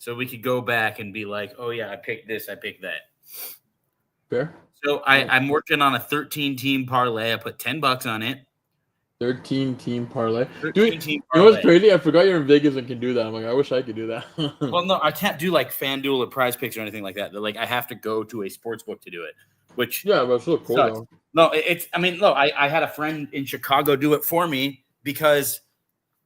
so we could go back and be like, oh yeah, I picked this, I picked that. Fair. So I'm working on a 13-team parlay. I put $10 on it. 13-team parlay. 13-team You know what's parlay. crazy? I forgot you're in Vegas and can do that. I'm like, I wish I could do that. Well, no, I can't do like FanDuel or Prize Picks or anything like that. Like, I have to go to a sports book to do it, which yeah, but it's still cool sucks. though. No, I mean, look, I had a friend in Chicago do it for me because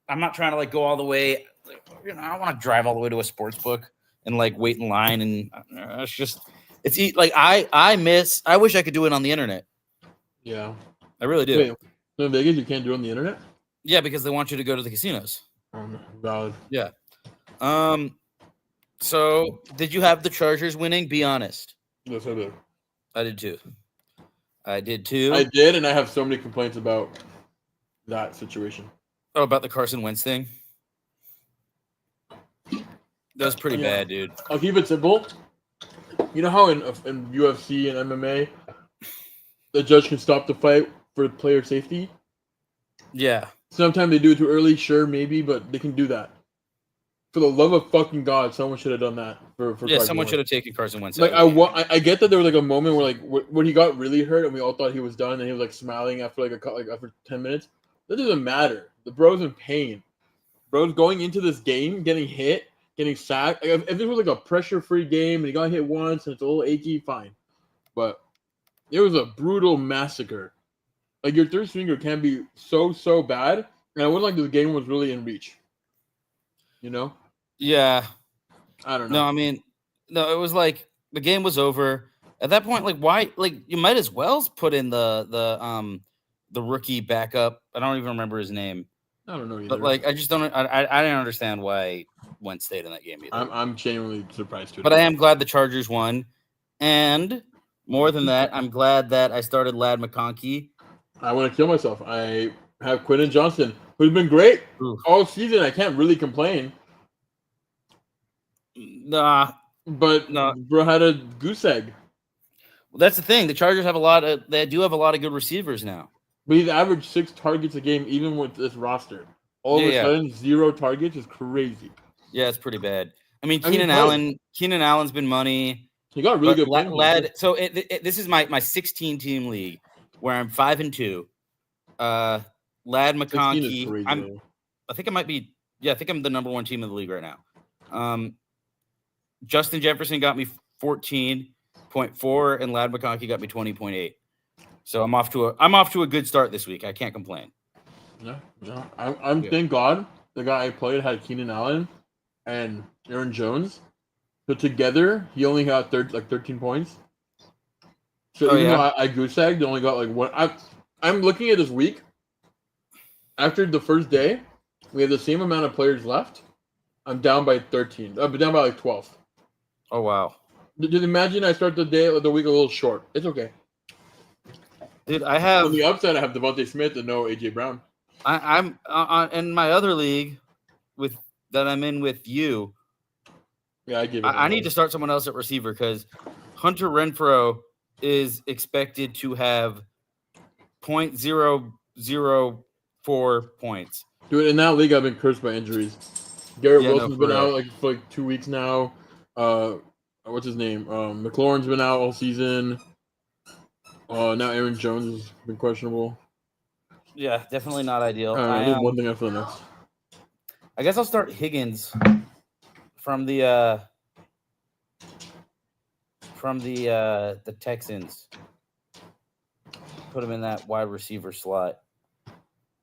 I'm not trying to like go all the way. Like, you know, I don't want to drive all the way to a sports book and like wait in line, and it's like I wish I could do it on the internet. Yeah, I really do. Wait, so in Vegas you can't do it on the internet? Yeah, because they want you to go to the casinos. Valid. Yeah. So did you have the Chargers winning? Be honest. Yes, I did. I did too. I did, and I have so many complaints about that situation. Oh, about the Carson Wentz thing? That was pretty bad, dude. I'll keep it simple. You know how in UFC and MMA, the judge can stop the fight for player safety? Yeah. Sometimes they do it too early, sure, maybe, but they can do that. For the love of fucking God, someone should have done that for someone should have taken Carson Wentz. Like I get that there was like a moment where like when he got really hurt and we all thought he was done and he was like smiling after after 10 minutes. That doesn't matter. The bro's in pain. Bro's going into this game, getting hit, getting sacked. Like, if this was like a pressure-free game and he got hit once and it's a little achy, fine. But it was a brutal massacre. Like your third stringer can be so bad, and I wouldn't like this game was really in reach. You know? Yeah. I don't know. No, I mean, no, it was like the game was over. At that point, like why like you might as well put in the rookie backup. I don't even remember his name. I don't know either. But like I just don't I didn't understand why Wentz stayed in that game either. I'm genuinely surprised too. But I am glad the Chargers won. And more than that, I'm glad that I started Lad McConkey. I want to kill myself. I have Quentin Johnson, who's been great all season. I can't really complain. Nah. But bro had a goose egg. Well, that's the thing. The Chargers have they do have a lot of good receivers now. But he's averaged 6 targets a game, even with this roster. All of a sudden, 0 targets is crazy. Yeah, it's pretty bad. I mean, Keenan Allen's been money. He got really good. Lad. So this is my 16-team league where I'm 5-2. Lad McConkey. I think I might be. Yeah, I think I'm the number 1 team in the league right now. Justin Jefferson got me 14.4, and Lad McConkey got me 20.8. So I'm off to a good start this week. I can't complain. Yeah. I'm thank God the guy I played had Keenan Allen and Aaron Jones. So together he only got 13 points. So even though I goose egged, they only got like 1. I'm looking at this week. After the first day, we have the same amount of players left. I'm down by 13. I'm down by like 12. Oh wow! Just imagine I start the week a little short. It's okay. Dude, I have on the upside. I have Devontae Smith and no AJ Brown. I'm in my other league that I'm in with you. Yeah, I need to start someone else at receiver because Hunter Renfrow is expected to have 0.004 points. Dude, in that league, I've been cursed by injuries. Garrett Wilson's been out for 2 weeks now. What's his name? McLaurin's been out all season. Now Aaron Jones has been questionable. Yeah, definitely not ideal. I need one thing after the next. I guess I'll start Higgins from the Texans. Put him in that wide receiver slot.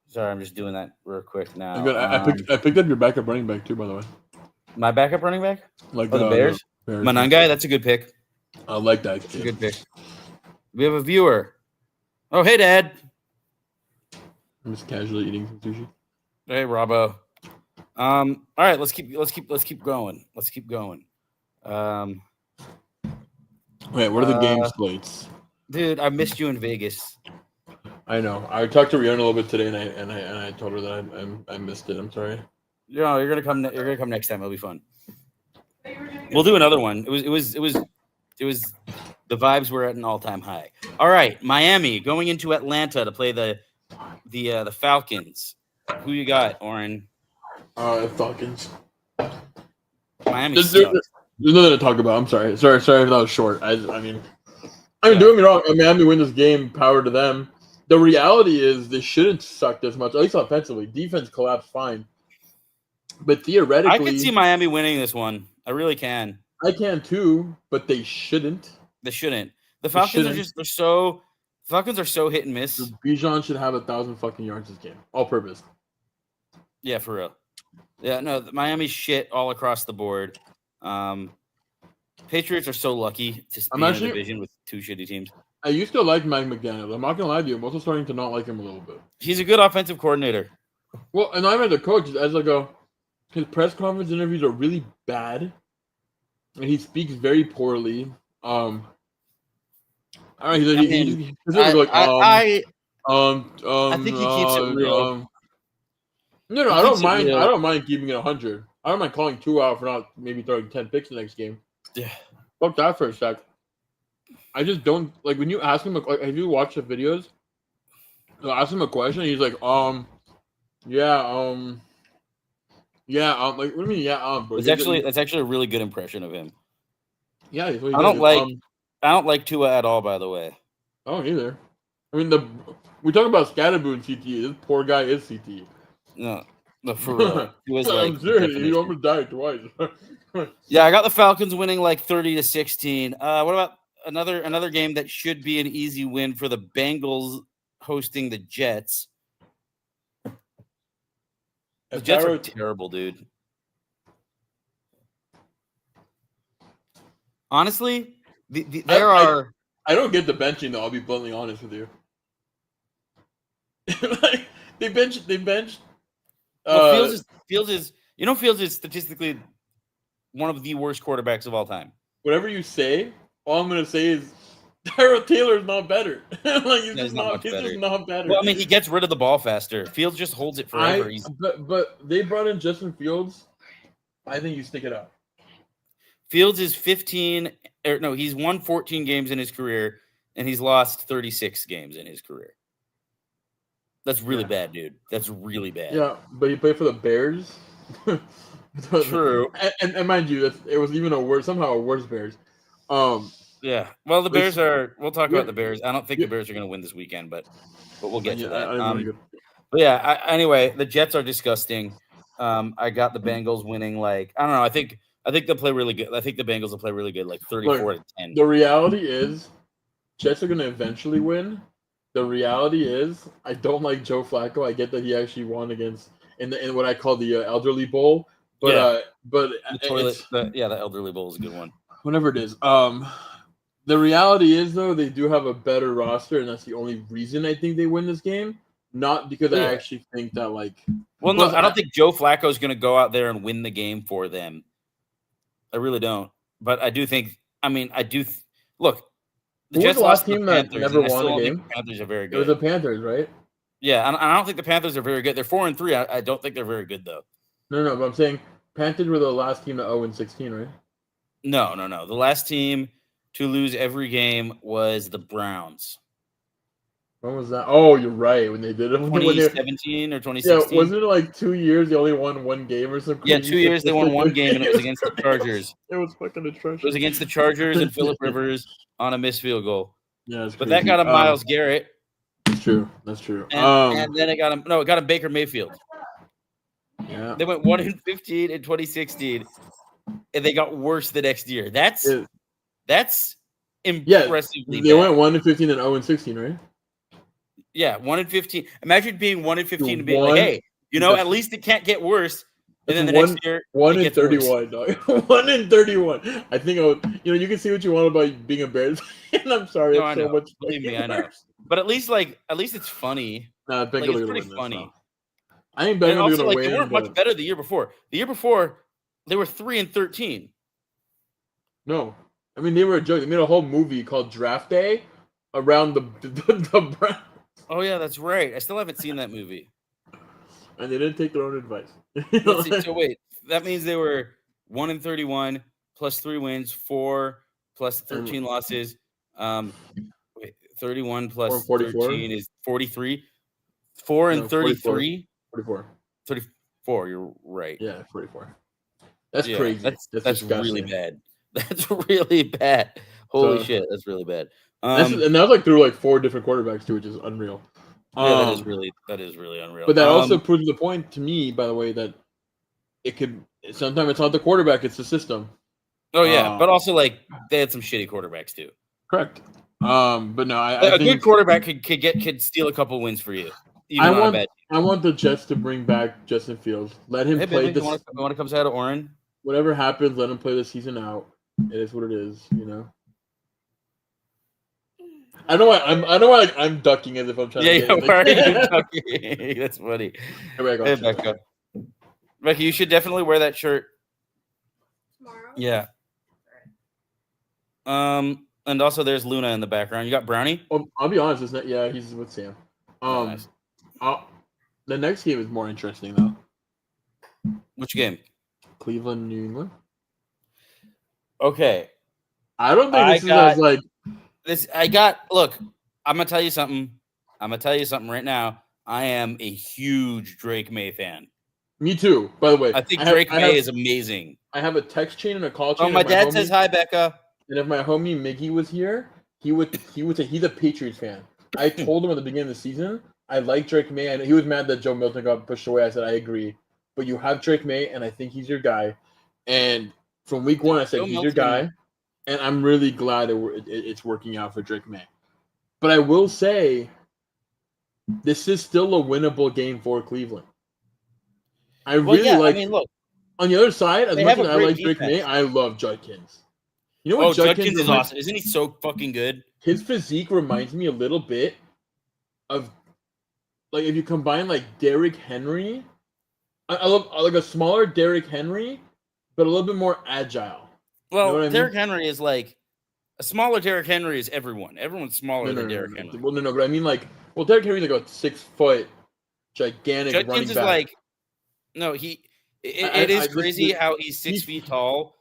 Sorry, I'm just doing that real quick now. I picked up your backup running back too, by the way. My backup running back? Like the Bears? Manungai, that's a good pick. I like that. That's a good pick. We have a viewer. Oh, hey, Dad. I'm just casually eating some sushi. Hey, Robbo. All right, let's keep going. Let's keep going. Wait, what are the game slates? Dude, I missed you in Vegas. I know. I talked to Rihanna a little bit today, and I told her that I missed it. I'm sorry. No, you're gonna come. You're gonna come next time. It'll be fun. We'll do another one. It was. The vibes were at an all-time high. All right, Miami going into Atlanta to play the Falcons. Who you got, Oren? Falcons. Miami There's sucks. nothing to talk about. I'm sorry if that was short. I mean, don't get me wrong. Miami win this game. Power to them. The reality is they shouldn't suck this much. At least offensively, defense collapsed fine. But theoretically, I could see Miami winning this one. I really can. I can too, but they shouldn't. They shouldn't. The Falcons Falcons are so hit and miss. Bijan should have 1,000 fucking yards this game, all purpose. Yeah, for real. Yeah, no, Miami's shit all across the board. Patriots are so lucky to be in a division with two shitty teams. I used to like Mike McDaniel. I'm not gonna lie to you. I'm also starting to not like him a little bit. He's a good offensive coordinator. Well, and I'm as a coach, as I go, his press conference interviews are really bad, and he speaks very poorly. I think he keeps it real. No, I don't mind. I don't mind keeping it 100. I don't mind calling 2 out for not maybe throwing 10 picks the next game. Yeah, fuck that for a sec. I just don't like when you ask him. Like, have you watched the videos? So ask him a question. He's like, like, what do you mean, bro? That's actually a really good impression of him. Yeah, I don't like Tua at all. By the way, I don't either. I mean, we talk about Scatterboo and CTE. This poor guy is CTE. No, for real. He was I'm serious. He almost died twice. Yeah, I got the Falcons winning like 30-16. What about another game that should be an easy win for the Bengals hosting the Jets? The Jets are terrible, dude. Honestly, I don't get the benching though. I'll be bluntly honest with you. Like they benched. Fields is statistically one of the worst quarterbacks of all time. Whatever you say, all I'm gonna say is Tyrod Taylor is not better. Like he's just not better. Well, I mean, he gets rid of the ball faster. Fields just holds it forever. But they brought in Justin Fields. I think you stick it out. Fields is he's won 14 games in his career, and he's lost 36 games in his career. That's really bad, dude. That's really bad. Yeah, but he played for the Bears. True. And mind you, it was even a worse Bears. Yeah. Well, the Bears are. We'll talk about the Bears. I don't think the Bears are going to win this weekend, but we'll get to that. But yeah. Anyway, the Jets are disgusting. I got the Bengals winning. Like, I don't know. I think they'll play really good. I think the Bengals will play really good, like 34-10. The reality is, Jets are going to eventually win. The reality is, I don't like Joe Flacco. I get that he actually won against in what I call the Elderly Bowl, but the Elderly Bowl is a good one. Whatever it is. The reality is though, they do have a better roster, and that's the only reason I think they win this game. Not because I actually think that I don't think Joe Flacco is going to go out there and win the game for them. I really don't. But I do think. I mean, look. The Jets lost the team that never won a game. The Panthers are very good. It was the Panthers, right? Yeah, and I don't think the Panthers are very good. They're 4-3. I don't think they're very good though. No, but I'm saying Panthers were the last team to 0-16, right? No. The last team to lose every game was the Browns. When was that? Oh, you're right. When they did it, 2017 or 2016. Yeah, wasn't it like 2 years? They only won one game or something. Yeah, 2 years they won one game, and it was against the Chargers. It was fucking atrocious. It was against the Chargers and Phillip Rivers on a missed field goal. Yeah, but that got him Myles Garrett. That's true. And then it got him Baker Mayfield. Yeah, they went 1-15 in 2016, and they got worse the next year. That's impressively. They went 1-15 and 0-16, right? Yeah, 1-15. Imagine being 1-15 and being like, hey, at least it can't get worse. And then the next year, 1-31, dog. 1-31. I think I would. You can see what you want about being a Bears fan. I'm sorry. No, so much. Believe me, I know. But at least it's funny. Nah, it's pretty funny. I think Bengals are going to win. They weren't much better the year before. The year before, they were 3-13. No, I mean they were a joke. They made a whole movie called Draft Day around the Browns. Oh yeah, that's right. I still haven't seen that movie. And they didn't take their own advice. So wait, that means they were 1-31 plus 3 wins, 4 plus 13 losses. 31 plus 13 is 43. 4-33. 44. 34. You're right. Yeah, 44. That's crazy. That's really bad. That's really bad. Holy shit, that's really bad. And that was like through like 4 different quarterbacks too, which is unreal. Yeah, that is really unreal. But that also proves the point to me, by the way, that sometimes it's not the quarterback, it's the system. Oh yeah, but also like they had some shitty quarterbacks too. Correct. But no, I a think good quarterback could steal a couple wins for you. I want the Jets to bring back Justin Fields. Let him play this. When it comes out of Oren, whatever happens, let him play the season out. It is what it is, you know. I know why like, I'm ducking as if I'm trying to get why are you ducking? That's funny. Hey, Becca. Becca, you should definitely wear that shirt. Tomorrow? Yeah. And also there's Luna in the background. You got Brownie? I'll be honest, he's with Sam. Nice. The next game is more interesting though. Which game? Cleveland, New England. Okay. I don't think this is as like this. Look, I'm gonna tell you something. Right now. I am a huge Drake May fan. Me too, by the way. I think Drake May is amazing. I have a text chain and a call chain. Oh, my dad says hi, Becca. And if my homie Miggy was here, he would say he's a Patriots fan. I told him at the beginning of the season, I like Drake May. And he was mad that Joe Milton got pushed away. I said, I agree. But you have Drake May, and I think he's your guy. And from week 1, I said, he's your guy. And I'm really glad it's working out for Drake May. But I will say, this is still a winnable game for Cleveland. Look. On the other side, as much as I like Drake May, I love Judkins. You know what Judkins is awesome. Isn't he so fucking good? His physique reminds me a little bit of, like, if you combine, like, Derrick Henry. I love, like, a smaller Derrick Henry, but a little bit more agile. Well, you know Derrick Henry is like, a smaller Derrick Henry is everyone. Everyone's smaller than Derrick Henry. Well, but I mean, like, Derrick Henry's like a 6 foot, gigantic Judkins running is back. Like, no, it is crazy how he's 6 feet tall,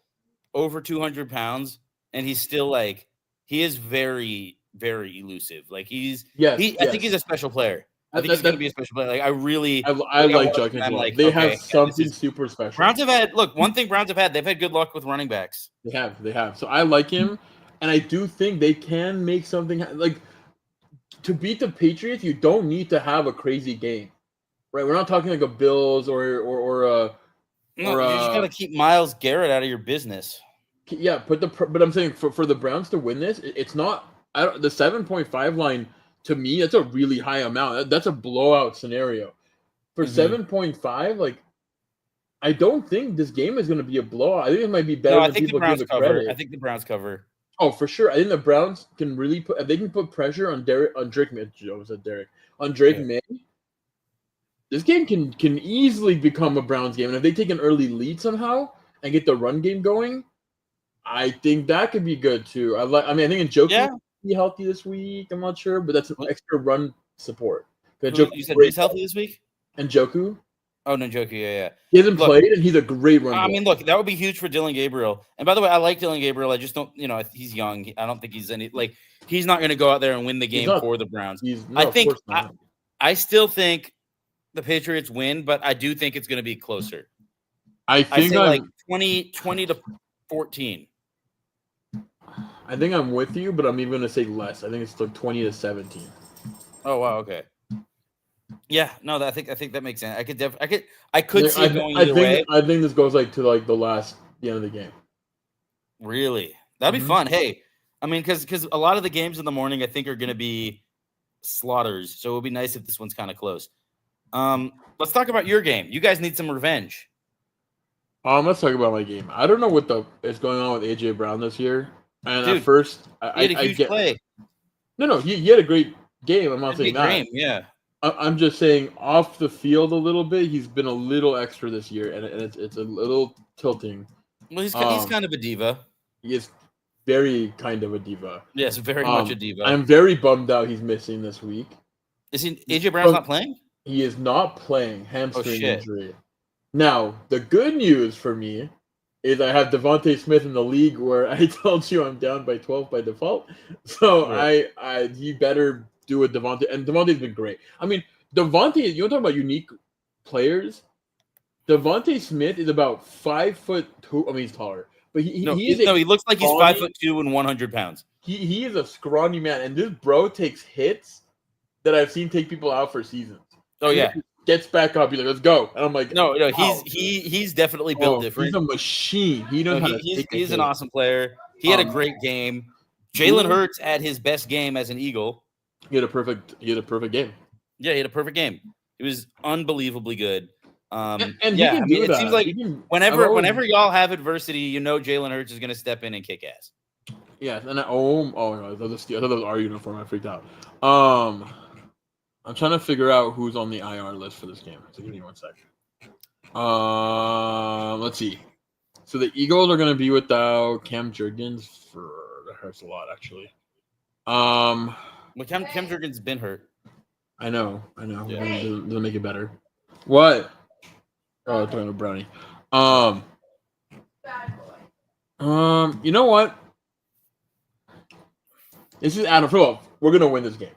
over 200 pounds, and he's still like, he is very, very elusive. Like I think he's a special player. I think he's going to be a special player. Like I like Judkins. They have something super special. Browns have had one thing Browns have had. They've had good luck with running backs. They have. So I like him, and I do think they can make something like to beat the Patriots. You don't need to have a crazy game, right? We're not talking like a Bills or you just got to keep Myles Garrett out of your business. Yeah, but I'm saying for the Browns to win this, it's not the 7.5 line. To me, that's a really high amount. That's a blowout scenario. For 7.5, like, I don't think this game is going to be a blowout. I think it might be better than people give it credit. I think the Browns cover. Oh, for sure. I think the Browns can really put pressure on Drake May. Drake May. This game can easily become a Browns game, and if they take an early lead somehow and get the run game going, I think that could be good too. I think Njoku be healthy this week. I'm not sure, but that's an extra run support. You said he's healthy this week? Njoku? Oh, Njoku, yeah. He hasn't played, and he's a great runner. I mean, look, that would be huge for Dylan Gabriel. And by the way, I like Dylan Gabriel. I just don't, he's young. I don't think he's he's not going to go out there and win the game for the Browns. I still think the Patriots win, but I do think it's going to be closer. I think like 20 to 14. I think I'm with you, but I'm even going to say less. I think it's like 20 to 17. Oh wow, okay. Yeah, no, I think that makes sense. I could see it going either way. I think this goes like to like the end of the game. Really, that'd be fun. Hey, I mean, because a lot of the games in the morning I think are going to be slaughters, so it would be nice if this one's kind of close. Let's talk about your game. You guys need some revenge. Let's talk about my game. I don't know what is going on with AJ Brown this year. And Dude, at first, he had a huge play. No, he had a great game. I'm not saying that. Game, yeah. I'm just saying off the field a little bit. He's been a little extra this year, and it's a little tilting. Well, he's kind of a diva. He is very kind of a diva. Yes, very much a diva. I'm very bummed out he's missing this week. Is AJ Brown's not playing? He is not playing. Hamstring injury. Now, the good news for me is I have Devontae Smith in the league where I told you I'm down by 12 by default. So right. He better do a Devontae. And Devontae's been great. I mean, Devontae, you want to talk about unique players? Devontae Smith is about 5'2". I mean, he's taller, but he looks like he's scrawny- 5'2" and 100 pounds. He is a scrawny man, and this bro takes hits that I've seen take people out for seasons. Oh And yeah, he gets back up. He's like, "Let's go," and I'm like, no, wow. he's definitely built different. He's a machine. He knows how to take a he's an hit. awesome player. He had a great game. Jalen Hurts at his best game as an Eagle. He had a perfect game. Yeah, he had a perfect game. He was unbelievably good. And yeah, I mean, it seems like whenever y'all have adversity, you know Jalen Hurts is going to step in and kick ass. Yeah, and no, I thought that was our uniform. I freaked out. I'm trying to figure out who's on the IR list for this game. So give me 1 second. Let's see. So the Eagles are going to be without Cam Jurgens that hurts a lot, actually. Well, Cam Jurgens been hurt. I know. Yeah. Doesn't make it better. What? Oh, talking about Brownie. You know what? This is Adam. We're gonna win this game.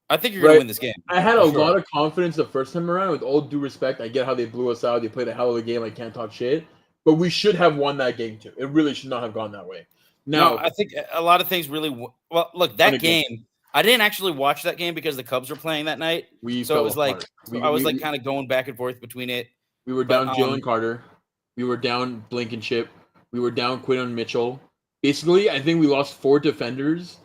I think you're gonna win this game. I had a lot of confidence the first time around. With all due respect, I get how they blew us out. They played a hell of a game. I can't talk shit, but we should have won that game too. It really should not have gone that way. Now, I think a lot of things really. Well, look, that game. I didn't actually watch that game because the Cubs were playing that night. So it was like I was kind of going back and forth between it. We were down Jalen Carter. We were down Blankenship. We were down Quinton Mitchell. Basically, I think we lost 4 defenders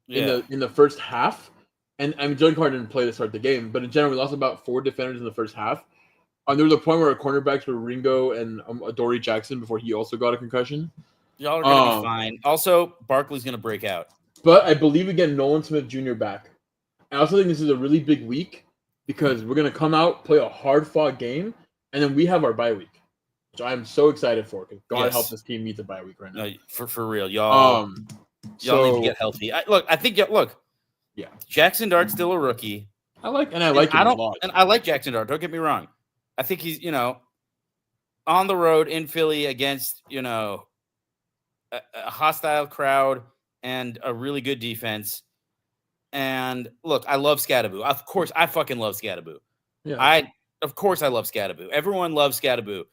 in the first half. And I mean, Jalen Carter didn't play to start the game, but in general, we lost about 4 defenders in the first half. There was a point where our cornerbacks were Ringo and Adoree Jackson before he also got a concussion. Y'all are gonna be fine. Also, Barkley's gonna break out. But I believe again, Nolan Smith Jr. back. I also think this is a really big week because we're gonna come out, play a hard-fought game, and then we have our bye week, which I'm so excited for. Because God help this team meet the bye week right now. No, for real, y'all. Y'all need to get healthy. I think Jackson Dart's still a rookie. I like him a lot. And I like Jackson Dart. Don't get me wrong. I think he's on the road in Philly against a hostile crowd and a really good defense. And look, I love Scattaboo. Of course, I fucking love Scattaboo. Yeah. Of course, I love Scattaboo. Everyone loves Scattaboo,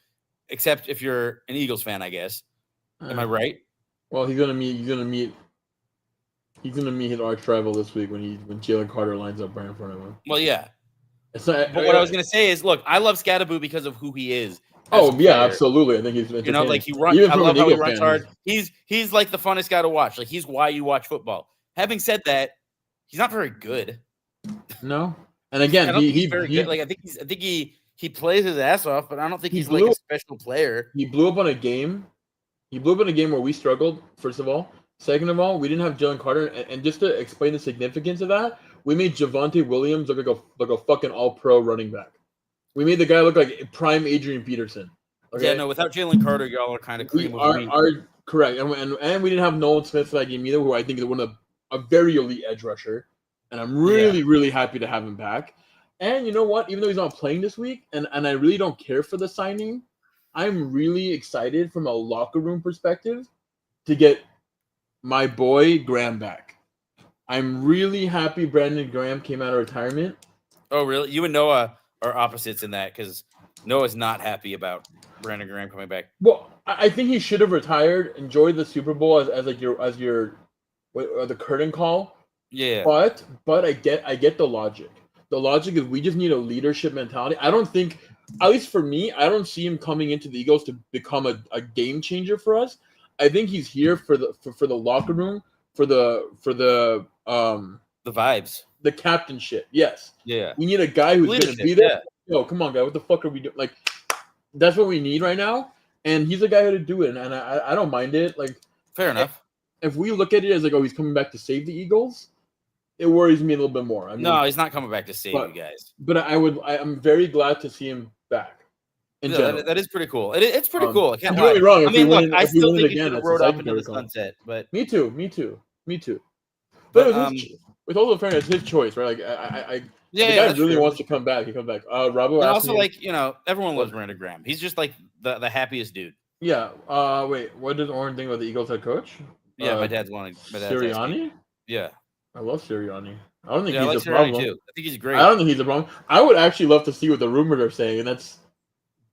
except if you're an Eagles fan, I guess. Am I right? Well, he's gonna meet his arch rival this week when Jalen Carter lines up right in front of him. Well, yeah. But what I was gonna say is, look, I love Scattaboo because of who he is. Oh yeah, absolutely. I think he's like he runs. I love how he runs hard. He's like the funnest guy to watch. Like he's why you watch football. Having said that, he's not very good. No, and again, he's very good. Like I think he plays his ass off, but I don't think he's like a special player. He blew up on a game. He blew up in a game where we struggled. First of all, second of all, we didn't have Jalen Carter, and just to explain the significance of that, we made Javonte Williams look like a fucking all-pro running back. We made the guy look like prime Adrian Peterson. Okay? Yeah, no, without Jalen Carter, y'all are kind of cream of wheat. Correct, and we didn't have Nolan Smith for that game either, who I think is a very elite edge rusher, and I'm really happy to have him back. And you know what? Even though he's not playing this week, and I really don't care for the signing, I'm really excited from a locker room perspective to get my boy Graham back. I'm really happy Brandon Graham came out of retirement. Oh, really? You and Noah are opposites in that because Noah's not happy about Brandon Graham coming back. Well, I think he should have retired, enjoyed the Super Bowl as the curtain call. Yeah. But I get the logic. The logic is we just need a leadership mentality. I don't think, at least for me, I don't see him coming into the Eagles to become a game changer for us. I think he's here for the locker room, for the vibes, the captainship. Yes. Yeah. We need a guy who's going to be there. Yeah. Yo, come on, guy. What the fuck are we doing? Like, that's what we need right now. And he's a guy who to do it. And I don't mind it. Like, fair enough. If we look at it as like, oh, he's coming back to save the Eagles, it worries me a little bit more. I mean, no, he's not coming back to save you guys. But I'm very glad to see him back. That is pretty cool. It's pretty cool. I can't don't get me wrong. I mean, look, I still think he should have rode up into the sunset. But me too. But with all the fairness, it's his choice, right? Like the guy really wants to come back. He comes back. Robbo. And also, like everyone loves Brandon Graham. He's just like the happiest dude. Yeah. Wait. What does Oren think about the Eagles head coach? Yeah, my dad's wanting. Sirianni. Yeah. I love Sirianni. I don't think he's a problem. Too. I think he's great. I don't think he's a problem. I would actually love to see what the rumors are saying, and that's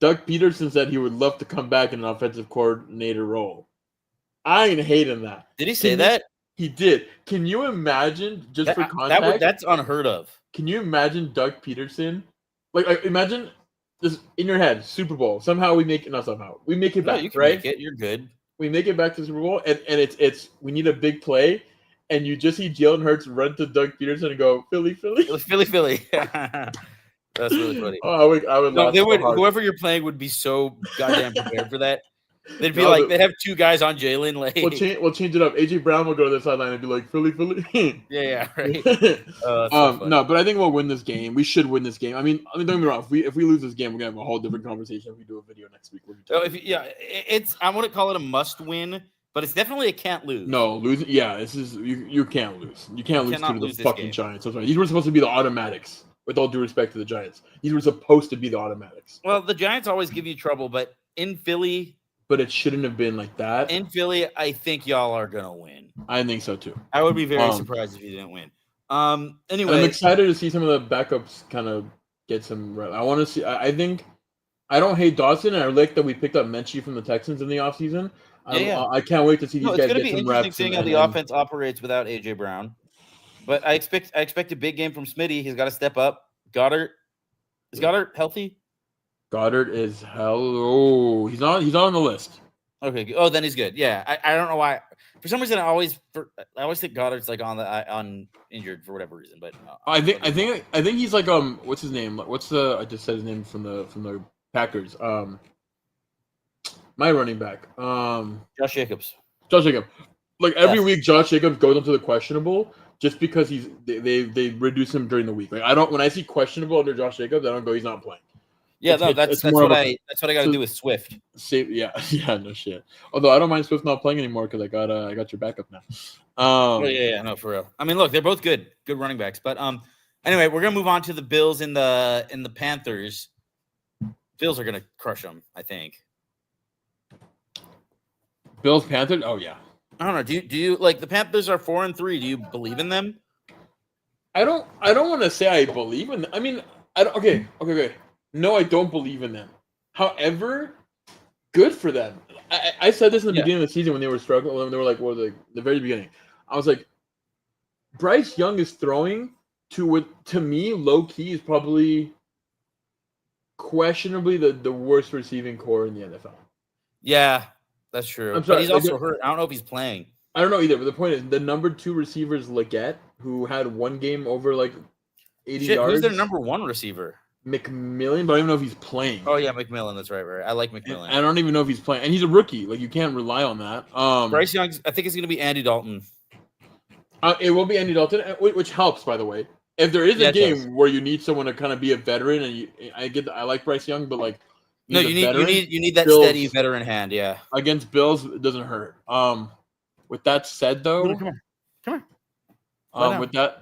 Doug Peterson said he would love to come back in an offensive coordinator role. I ain't hating that. Did he say that? He did. Can you imagine, just for context? That's unheard of. Can you imagine Doug Peterson? Like imagine this in your head, Super Bowl. Somehow we make it, not somehow. We make it back, you can right? make it. You're good. We make it back to the Super Bowl, and it's we need a big play, and you just see Jalen Hurts run to Doug Peterson and go, Philly. Philly. That's really funny. Oh, I would no, laugh they so would. hard. Whoever you're playing would be so goddamn prepared for that. They'd be like, they'd have two guys on Jalen. Like, we'll change it up. AJ Brown will go to the sideline and be like, Philly. yeah, right. No, but I think we'll win this game. We should win this game. I mean, don't get me wrong. If we lose this game, we're gonna have a whole different conversation. If we do a video next week, I wouldn't call it a must win, but it's definitely a can't lose. No, losing. Yeah, this is you can't lose. You can't lose to the fucking Giants. That's right. These were supposed to be the automatics. With all due respect to the Giants, these were supposed to be the automatics. Well, the Giants always give you trouble, but in Philly. But it shouldn't have been like that. In Philly, I think y'all are gonna win. I think so too. I would be very surprised if you didn't win. Anyway, I'm excited to see some of the backups kind of get some. I want to see. I think I don't hate Dawson, and I like that we picked up Menchie from the Texans in the offseason. I can't wait to see these guys get some reps. It's gonna be interesting seeing how the offense operates without AJ Brown. But I expect a big game from Smitty. He's got to step up. Goddard healthy? Goddard is he's not on the list. Okay. Oh, then he's good. Yeah. I don't know why. For some reason, I always think Goddard's like on injured for whatever reason. But I think he's like what's his name? I just said his name from the Packers. My running back. Josh Jacobs. Like every week, Josh Jacobs goes into the questionable. Just because they reduce him during the week. Like when I see questionable under Josh Jacobs, I don't go, he's not playing. Yeah, that's what I got to do with Swift. Yeah, no shit. Although I don't mind Swift not playing anymore because I got your backup now. No, for real. I mean, look, they're both good running backs. But anyway, we're gonna move on to the Bills and the Panthers. Bills are gonna crush them, I think. Bills Panthers? Oh yeah. I don't know. Do you like the Panthers are 4-3? Do you believe in them? I don't want to say I believe in them. I mean, okay. No, I don't believe in them. However, good for them. I said this in the beginning of the season when they were struggling. When they were like, the very beginning. I was like, Bryce Young is throwing to me, low key is probably questionably the worst receiving core in the NFL. Yeah. That's true. But he's also hurt. I don't know if he's playing. I don't know either. But the point is, the number 2 receiver is Leggett, who had one game over like 80 yards. Who's their number 1 receiver? McMillan, but I don't even know if he's playing. Oh yeah, McMillan. That's right. I like McMillan. I don't even know if he's playing, and he's a rookie. Like you can't rely on that. Bryce Young, I think it's going to be Andy Dalton. It will be Andy Dalton, which helps, by the way. If there is a game where you need someone to kind of be a veteran, and I like Bryce Young, but like. No, you need that Bills, steady veteran hand, yeah. Against Bills, it doesn't hurt. With that said, though, come on.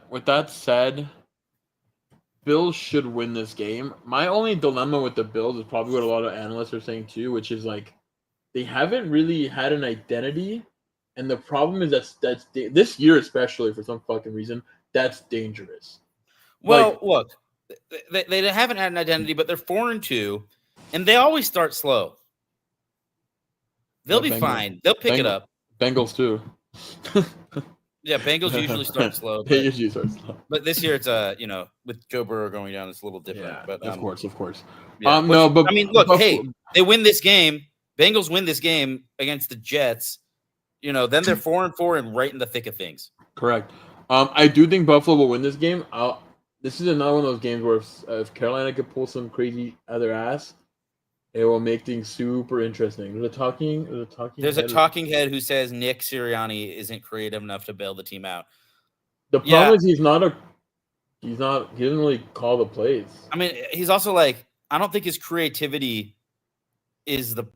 With that said, Bills should win this game. My only dilemma with the Bills is probably what a lot of analysts are saying too, which is like they haven't really had an identity, and the problem is that's this year especially for some fucking reason that's dangerous. Well, look, they haven't had an identity, but they're 4-2. And they always start slow. They'll be fine. They'll pick it up. Bengals too. Yeah, Bengals usually start slow. They usually start slow. But this year it's with Joe Burrow going down, it's a little different. Yeah, but of course. Yeah. But I mean, look, hey, they win this game. Bengals win this game against the Jets. Then they're 4-4 and right in the thick of things. Correct. I do think Buffalo will win this game. This is another one of those games where if Carolina could pull some crazy other ass. It will make things super interesting. There's a talking head who says Nick Sirianni isn't creative enough to bail the team out. The problem is he doesn't really call the plays. I mean, he's also like, I don't think his creativity is what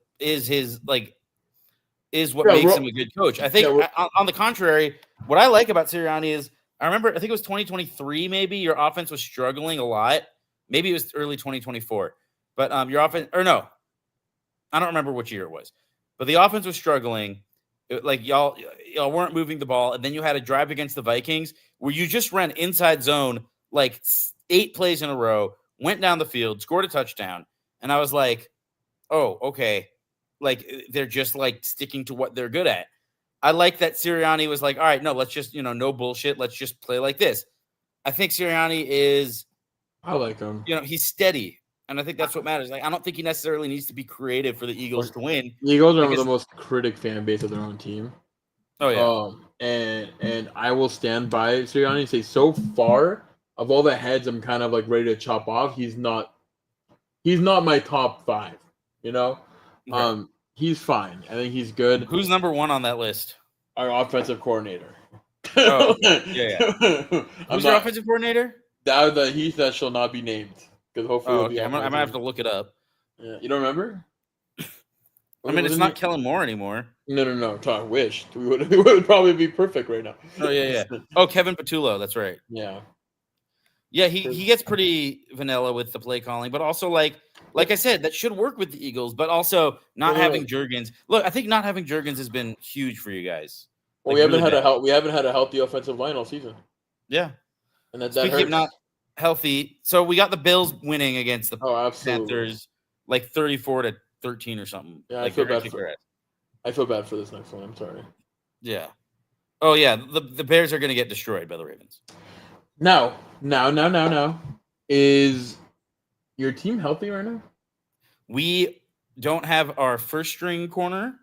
makes him a good coach. I think on the contrary, what I like about Sirianni is I think it was 2023 maybe your offense was struggling a lot. Maybe it was early 2024. But your offense, or no, I don't remember which year it was. But the offense was struggling. Y'all weren't moving the ball, and then you had a drive against the Vikings where you just ran inside zone like 8 plays in a row, went down the field, scored a touchdown, and I was like, oh, okay, like they're just like sticking to what they're good at. I like that Sirianni was like, all right, no, let's just, no bullshit. Let's just play like this. I think Sirianni is, I like him. He's steady. And I think that's what matters. Like, I don't think he necessarily needs to be creative for the Eagles to win. The Eagles are the most critic fan base of their own team. Oh, yeah. And I will stand by Sirianni and say, so far, of all the heads I'm kind of like ready to chop off, he's not my top 5, Okay. He's fine. I think he's good. Who's number 1 on that list? Our offensive coordinator. Oh, yeah. Who's your offensive coordinator? That shall not be named. Because hopefully okay. I might have to look it up. Yeah. You don't remember? I mean, it's not Kellen Moore anymore. No. I wish. We would probably be perfect right now. Oh, yeah. Oh, Kevin Patullo. That's right. Yeah. Yeah, he gets pretty vanilla with the play calling, but also like I said, that should work with the Eagles, but also not having Juergens. Look, I think not having Juergens has been huge for you guys. Well, we haven't had a healthy offensive line all season. Yeah. And that Speaking hurts. of not healthy, so we got the Bills winning against the Panthers like 34-13 or something. Yeah, like, I feel bad for this next one. I'm sorry. Yeah. Oh yeah, the Bears are going to get destroyed by the Ravens. Now. Is your team healthy right now? We don't have our first string corner.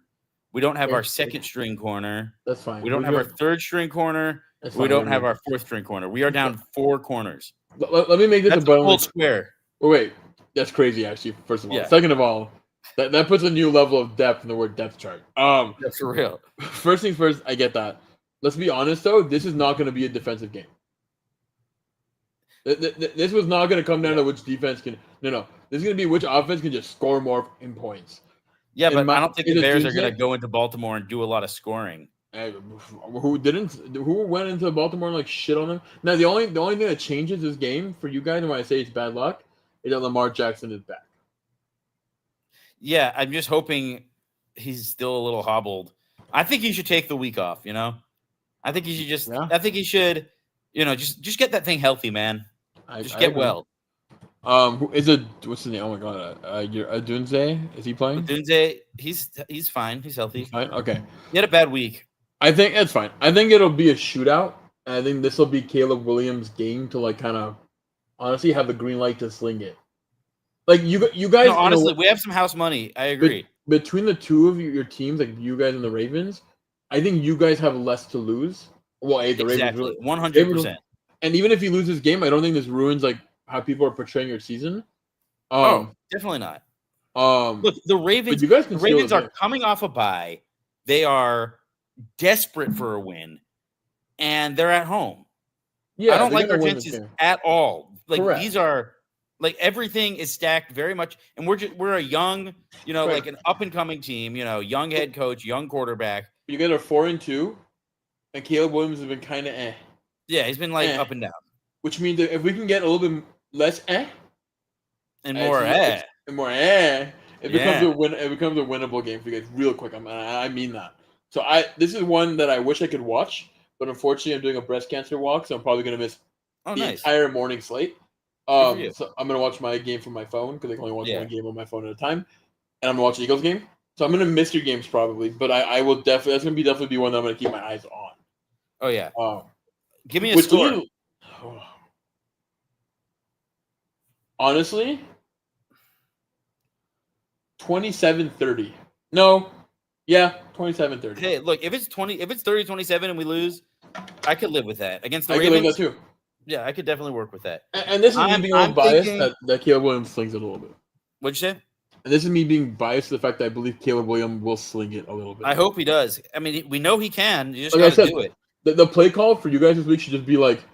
We don't have our second string corner. That's fine. We don't have our third string corner. We don't have our fourth string corner. We are down 4 corners. Let me make this a full square. Wait, that's crazy. Actually, first of all, second of all, that puts a new level of depth in the word depth chart. That's for real. First things first, I get that. Let's be honest though. This is not going to be a defensive game. This was not going to come down to which defense can. No. This is going to be which offense can just score more in points. Yeah, but I don't think the Bears are going to go into Baltimore and do a lot of scoring. Who went into Baltimore and like shit on them? Now the only thing that changes this game for you guys, and when I say it's bad luck, is that Lamar Jackson is back. Yeah, I'm just hoping he's still a little hobbled. I think he should take the week off. I think he should just. Yeah. I think he should. Just get that thing healthy, man. Just get well. Is it what's his name? Oh my god, Adunze? Is he playing? Adunze, he's fine. He's healthy. He's fine. Okay. He had a bad week. I think it's fine. I think it'll be a shootout. And I think this will be Caleb Williams' game to like kind of honestly have the green light to sling it. Like you guys. No, honestly, we have some house money. I agree. Between the two of your teams, like you guys and the Ravens, I think you guys have less to lose. Well, the Ravens 100%. And even if you lose this game, I don't think this ruins like how people are portraying your season. Definitely not. Look, the Ravens are coming off a bye. They are desperate for a win, and they're at home. Yeah, I don't like our chances at all. Like Correct. These are like everything is stacked very much, and we're a young, like an up and coming team. Young head coach, young quarterback. You guys are 4-2, and Caleb Williams has been kind of Yeah, he's been like up and down. Which means that if we can get a little bit less and more it becomes a winnable game for you guys real quick. I mean that. So this is one that I wish I could watch, but unfortunately I'm doing a breast cancer walk, so I'm probably gonna miss the entire morning slate. So I'm gonna watch my game from my phone because I can only watch one game on my phone at a time, and I'm gonna watch the Eagles game. So I'm gonna miss your games probably, but I will definitely. That's gonna definitely be one that I'm gonna keep my eyes on. Oh yeah. Give me a score. Honestly, 27-30. No. Yeah, 27-30. Hey, look, if it's 30-27 and we lose, I could live with that. Against the Ravens. I could live with that too. Yeah, I could definitely work with that. And this is me being biased that Caleb Williams slings it a little bit. What'd you say? And this is me being biased to the fact that I believe Caleb Williams will sling it a little bit. I hope he does. I mean, we know he can. You just gotta do it. The play call for you guys this week should just be like,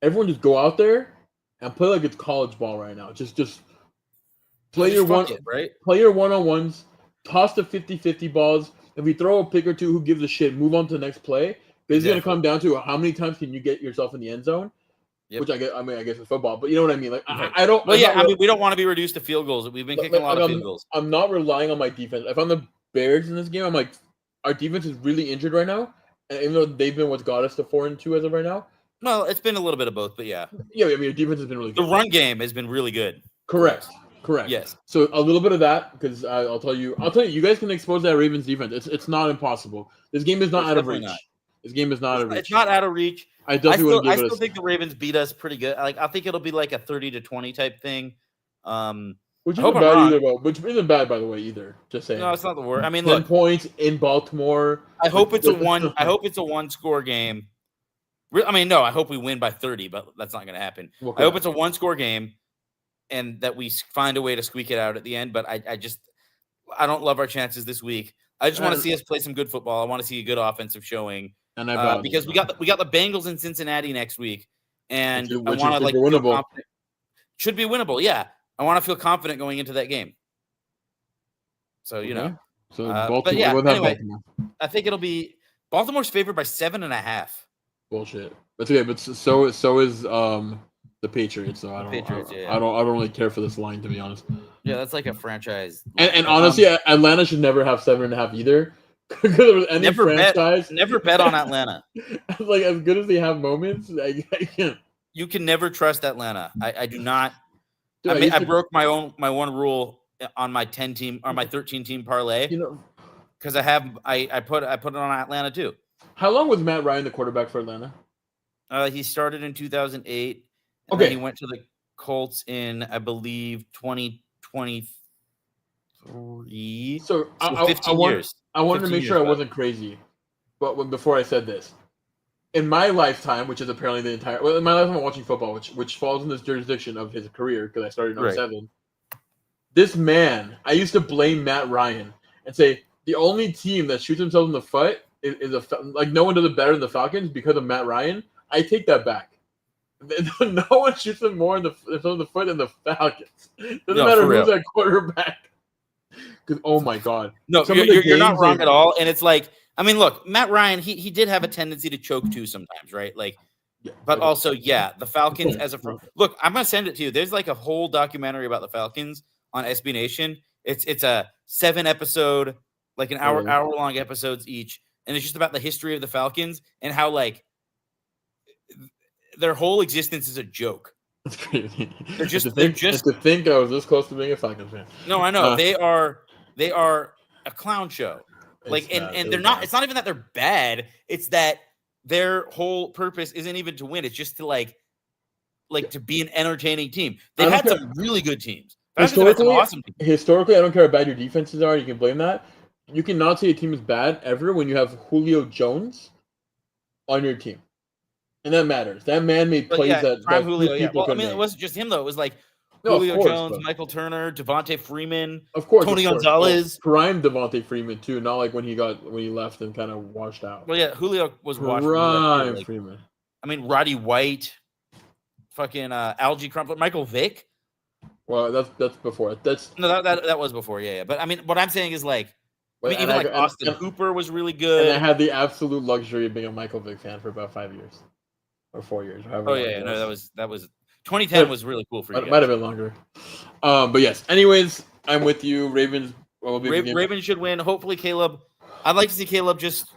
everyone just go out there and play like it's college ball right now. Just play your play your one-on-ones, toss the 50-50 balls. If we throw a pick or two, who gives a shit? Move on to the next play. It's going to come down to how many times can you get yourself in the end zone, which I guess it's football, but you know what I mean. Like I don't. Well, we don't want to be reduced to field goals. We've been kicking a lot of field goals. I'm not relying on my defense. If I'm the Bears in this game, I'm like, our defense is really injured right now, and even though they've been what's got us to 4-2 as of right now. Well, it's been a little bit of both, but yeah. Yeah, I mean, your defense has been really good. The run game has been really good. Correct. Correct. Yes. So a little bit of that, because I'll tell you, you guys can expose that Ravens defense. It's not impossible. This game is not out of reach. Not. This game is not out of reach. It's not out of reach. I definitely wouldn't give it. I still think the Ravens beat us pretty good. Like I think it'll be like a 30-20 type thing. Which isn't bad either, which isn't bad, by the way, either. Just saying. No, it's not the worst. I mean, 10 look, points in Baltimore. I hope it's a one. I hope it's a one-score game. I mean, no, I hope we win by 30, but that's not going to happen. I hope it's a one-score game, and that we find a way to squeak it out at the end. But I don't love our chances this week. I just want to see us play some good football. I want to see a good offensive showing, and because we got the Bengals in Cincinnati next week, and I want to like feel confident. Should be winnable, yeah. I want to feel confident going into that game. So you know, so Baltimore. But yeah, anyway, I think it'll be Baltimore's favored by 7.5. Bullshit. That's okay, but so is the Patriots. So I don't really care for this line, to be honest. Yeah, that's like a franchise. And honestly, Atlanta should never have 7.5 either. Because any never bet on Atlanta. Like as good as they have moments, I can't. You can never trust Atlanta. I do not. Dude, I broke my one rule on my 10 team or my 13 team parlay. Because I put it on Atlanta too. How long was Matt Ryan the quarterback for Atlanta? He started in 2008. And then he went to the Colts in, I believe, 2023. So 15 years. I wanted to make sure I wasn't crazy, but before I said this, in my lifetime, which is apparently in my lifetime of watching football, which falls in this jurisdiction of his career because I started in 07. This man, I used to blame Matt Ryan and say the only team that shoots themselves in the foot is like no one does it better than the Falcons because of Matt Ryan. I take that back. No one shoots them more in the foot than the Falcons. Doesn't matter who's that quarterback. Because oh my god, no, you're not wrong at all. And it's like, I mean, look, Matt Ryan, he did have a tendency to choke too sometimes, right? Like, but also, yeah, the Falcons look, I'm gonna send it to you. There's like a whole documentary about the Falcons on SB Nation. It's a 7-episode, like an hour long episodes each, and it's just about the history of the Falcons and how like their whole existence is a joke. That's crazy. They're just to think I was this close to being a Falcons fan. No, I know they are a clown show. Like and they're not. It's not even that they're bad. It's that their whole purpose isn't even to win. It's just to like to be an entertaining team. They've had some really good teams. Historically, I don't care how bad your defenses are. You can blame that. You cannot say a team is bad ever when you have Julio Jones on your team. And that matters. That man made plays that Julio, people Well, I mean, it wasn't just him though. It was like Julio Jones, Michael Turner, Devontae Freeman, Tony Gonzalez, prime Devontae Freeman too. Not like when he left and kind of washed out. Well, yeah, Julio was washed. Prime Freeman. I mean, Roddy White, fucking Algie Crumpler, Michael Vick. Well, that's before. That was before. Yeah. But I mean, what I'm saying is like. Even Austin Hooper was really good. And I had the absolute luxury of being a Michael Vick fan for about 5 years. Or 4 years. Oh, yeah. No, that was 2010 was really cool for you. It might have been longer. But yes. Anyways, I'm with you. Ravens. Ravens should win. Hopefully, Caleb. I'd like to see Caleb just,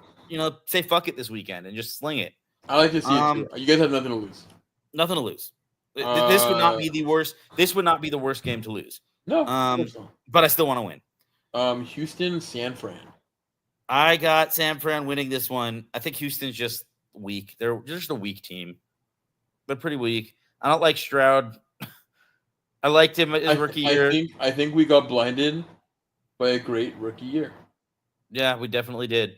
say fuck it this weekend and just sling it. I like to see it too. You guys have nothing to lose. Nothing to lose. This would not be the worst. This would not be the worst game to lose. No. But I still want to win. Houston, San Fran. I got San Fran winning this one. I think Houston's just weak. They're just a weak team. They're pretty weak. I don't like Stroud. I liked him his rookie year. I think we got blinded by a great rookie year. Yeah, we definitely did.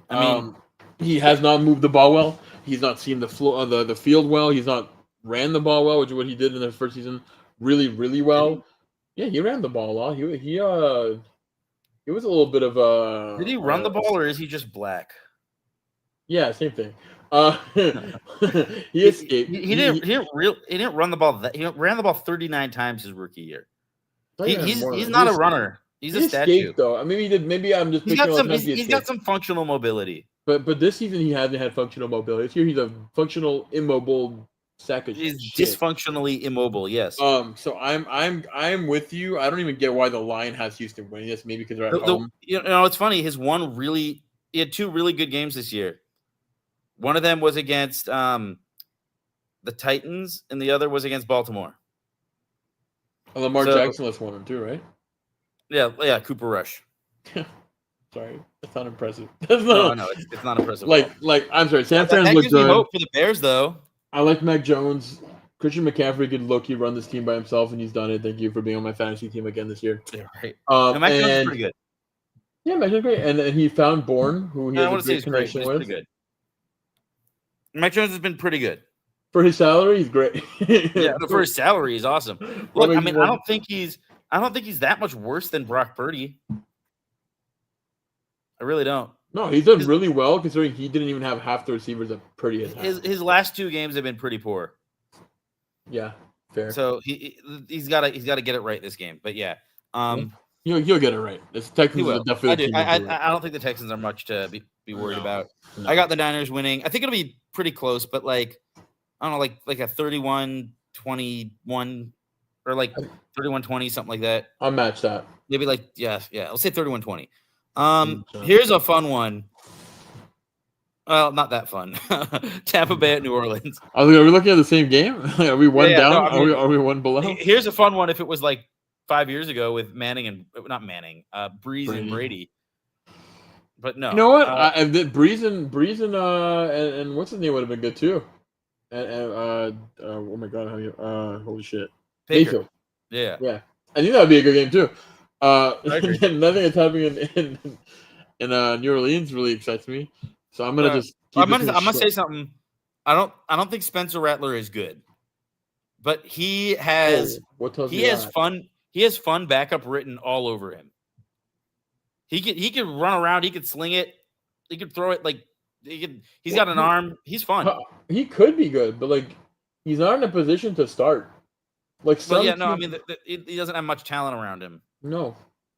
I mean, he has not moved the ball well. He's not seen the field well. He's not ran the ball well, which is what he did in the first season really, really well. Yeah, he ran the ball a lot. He was a little bit of a. Did he run the ball or is he just black? Yeah, same thing. He escaped. He didn't run the ball. He ran the ball 39 times his rookie year. He's not a runner. He's a statue. Though. I mean, he did. Maybe I'm just. He's got some functional mobility. But this season he hasn't had functional mobility. This year he's a functional immobile. He's dysfunctionally immobile. Yes. So I'm with you. I don't even get why the line has Houston winning this. Maybe because they're at home. It's funny. He had 2 really good games this year. One of them was against the Titans, and the other was against Baltimore. Lamar So- Jackson last one too, right? Yeah, Cooper Rush. Sorry, that's not impressive. That's No, not no, it's not impressive. at all. like I'm sorry. San That Fran's look gives me good. hope for the Bears, though. I like Mac Jones. Christian McCaffrey could low-key run this team by himself, and he's done it. Thank you for being on my fantasy team again this year. Yeah, right. No, Mac Jones is pretty good. Yeah, Mac Jones is great. And he found Bourne, who he I has want a to say great he's great, connection but he's with. pretty good. Mac Jones has been pretty good. For his salary, he's great. Yeah, but for his salary, he's awesome. Look, I mean, I don't think he's that much worse than Brock Purdy. I really don't. No, he's done really well considering he didn't even have half the receivers that Purdy has had. His last 2 games have been pretty poor. Yeah, fair. So he's got to get it right this game. But yeah, He'll get it right. It's Texans he are will. definitely. I don't think the Texans are much to be worried about. No. I got the Niners winning. I think it'll be pretty close, but like I don't know, like a 31-21 or like 31-20, something like that. I'll match that. Maybe like yeah. Let's say 31-20. Okay. Here's a fun one. Well, not that fun. Tampa Bay at New Orleans. Are we looking at the same game? Are we one down? No, I mean, are we one below? Here's a fun one. If it was like 5 years ago with Breeze and Brady. But no. You know what? Breeze and what's his name would have been good too. And oh my god, how you holy shit. Baker. Yeah. I think that would be a good game too. agree. Nothing that's happening in New Orleans really excites me. So I'm gonna just. I'm gonna say something. I don't think Spencer Rattler is good, but he has fun. He has fun backup written all over him. He could run around. He could sling it. He could throw it like he's got an arm. He's fun. He could be good, but like he's not in a position to start. Like, I mean, he doesn't have much talent around him. No.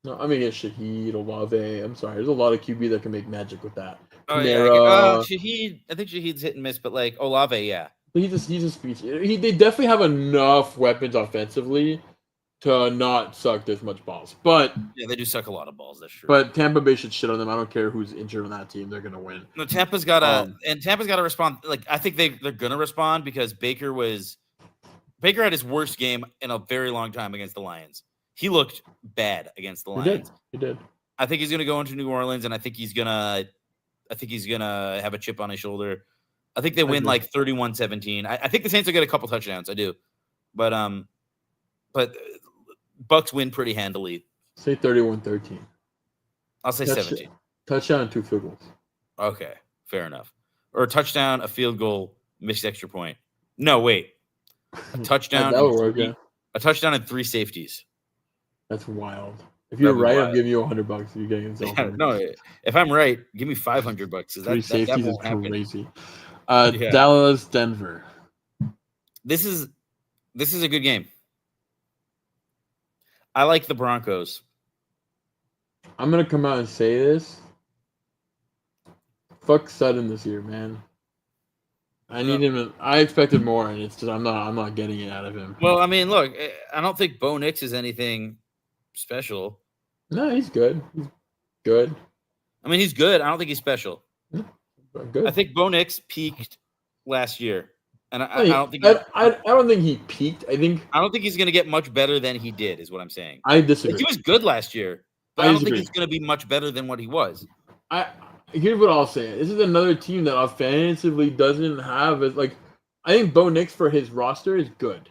I mean, it's Shaheed, Olave. I'm sorry, there's a lot of QB that can make magic with that. Oh yeah, Shaheed. I think Shaheed's hit and miss, but like Olave, yeah. But he's a speech. They definitely have enough weapons offensively to not suck this much balls. But yeah, they do suck a lot of balls. That's true. But Tampa Bay should shit on them. I don't care who's injured on that team; they're gonna win. No, Tampa's got to respond. Like I think they're gonna respond because Baker had his worst game in a very long time against the Lions. He looked bad against the Lions. He did. I think he's gonna go into New Orleans, and I think he's gonna have a chip on his shoulder. I think they win like 31-17. I think the Saints will get a couple touchdowns. I do, but Bucks win pretty handily. Say 31-13. I'll say 17. Touchdown and 2 field goals. Okay, fair enough. Or a touchdown, a field goal, missed extra point. No, wait. A touchdown. That would work, yeah. A touchdown and 3 safeties. That's wild. If you're right, I'm giving you $100 if you're getting yourself. Yeah, no, if I'm right, give me $500. 3 safeties is crazy. Yeah. Dallas, Denver. This is a good game. I like the Broncos. I'm gonna come out and say this. Fuck Sutton this year, man. I need him. I expected more, and it's just I'm not getting it out of him. Well, I mean, look, I don't think Bo Nix is anything special. No, he's good. He's good. I mean, he's good. I don't think he's special. Good. I think Bo Nix peaked last year, and I don't think I don't think he peaked. I don't think he's going to get much better than he did. Is what I'm saying. I disagree. Like, he was good last year, but I don't think he's going to be much better than what he was. Here's what I'll say. This is another team that offensively doesn't have as like. I think Bo Nix for his roster is good.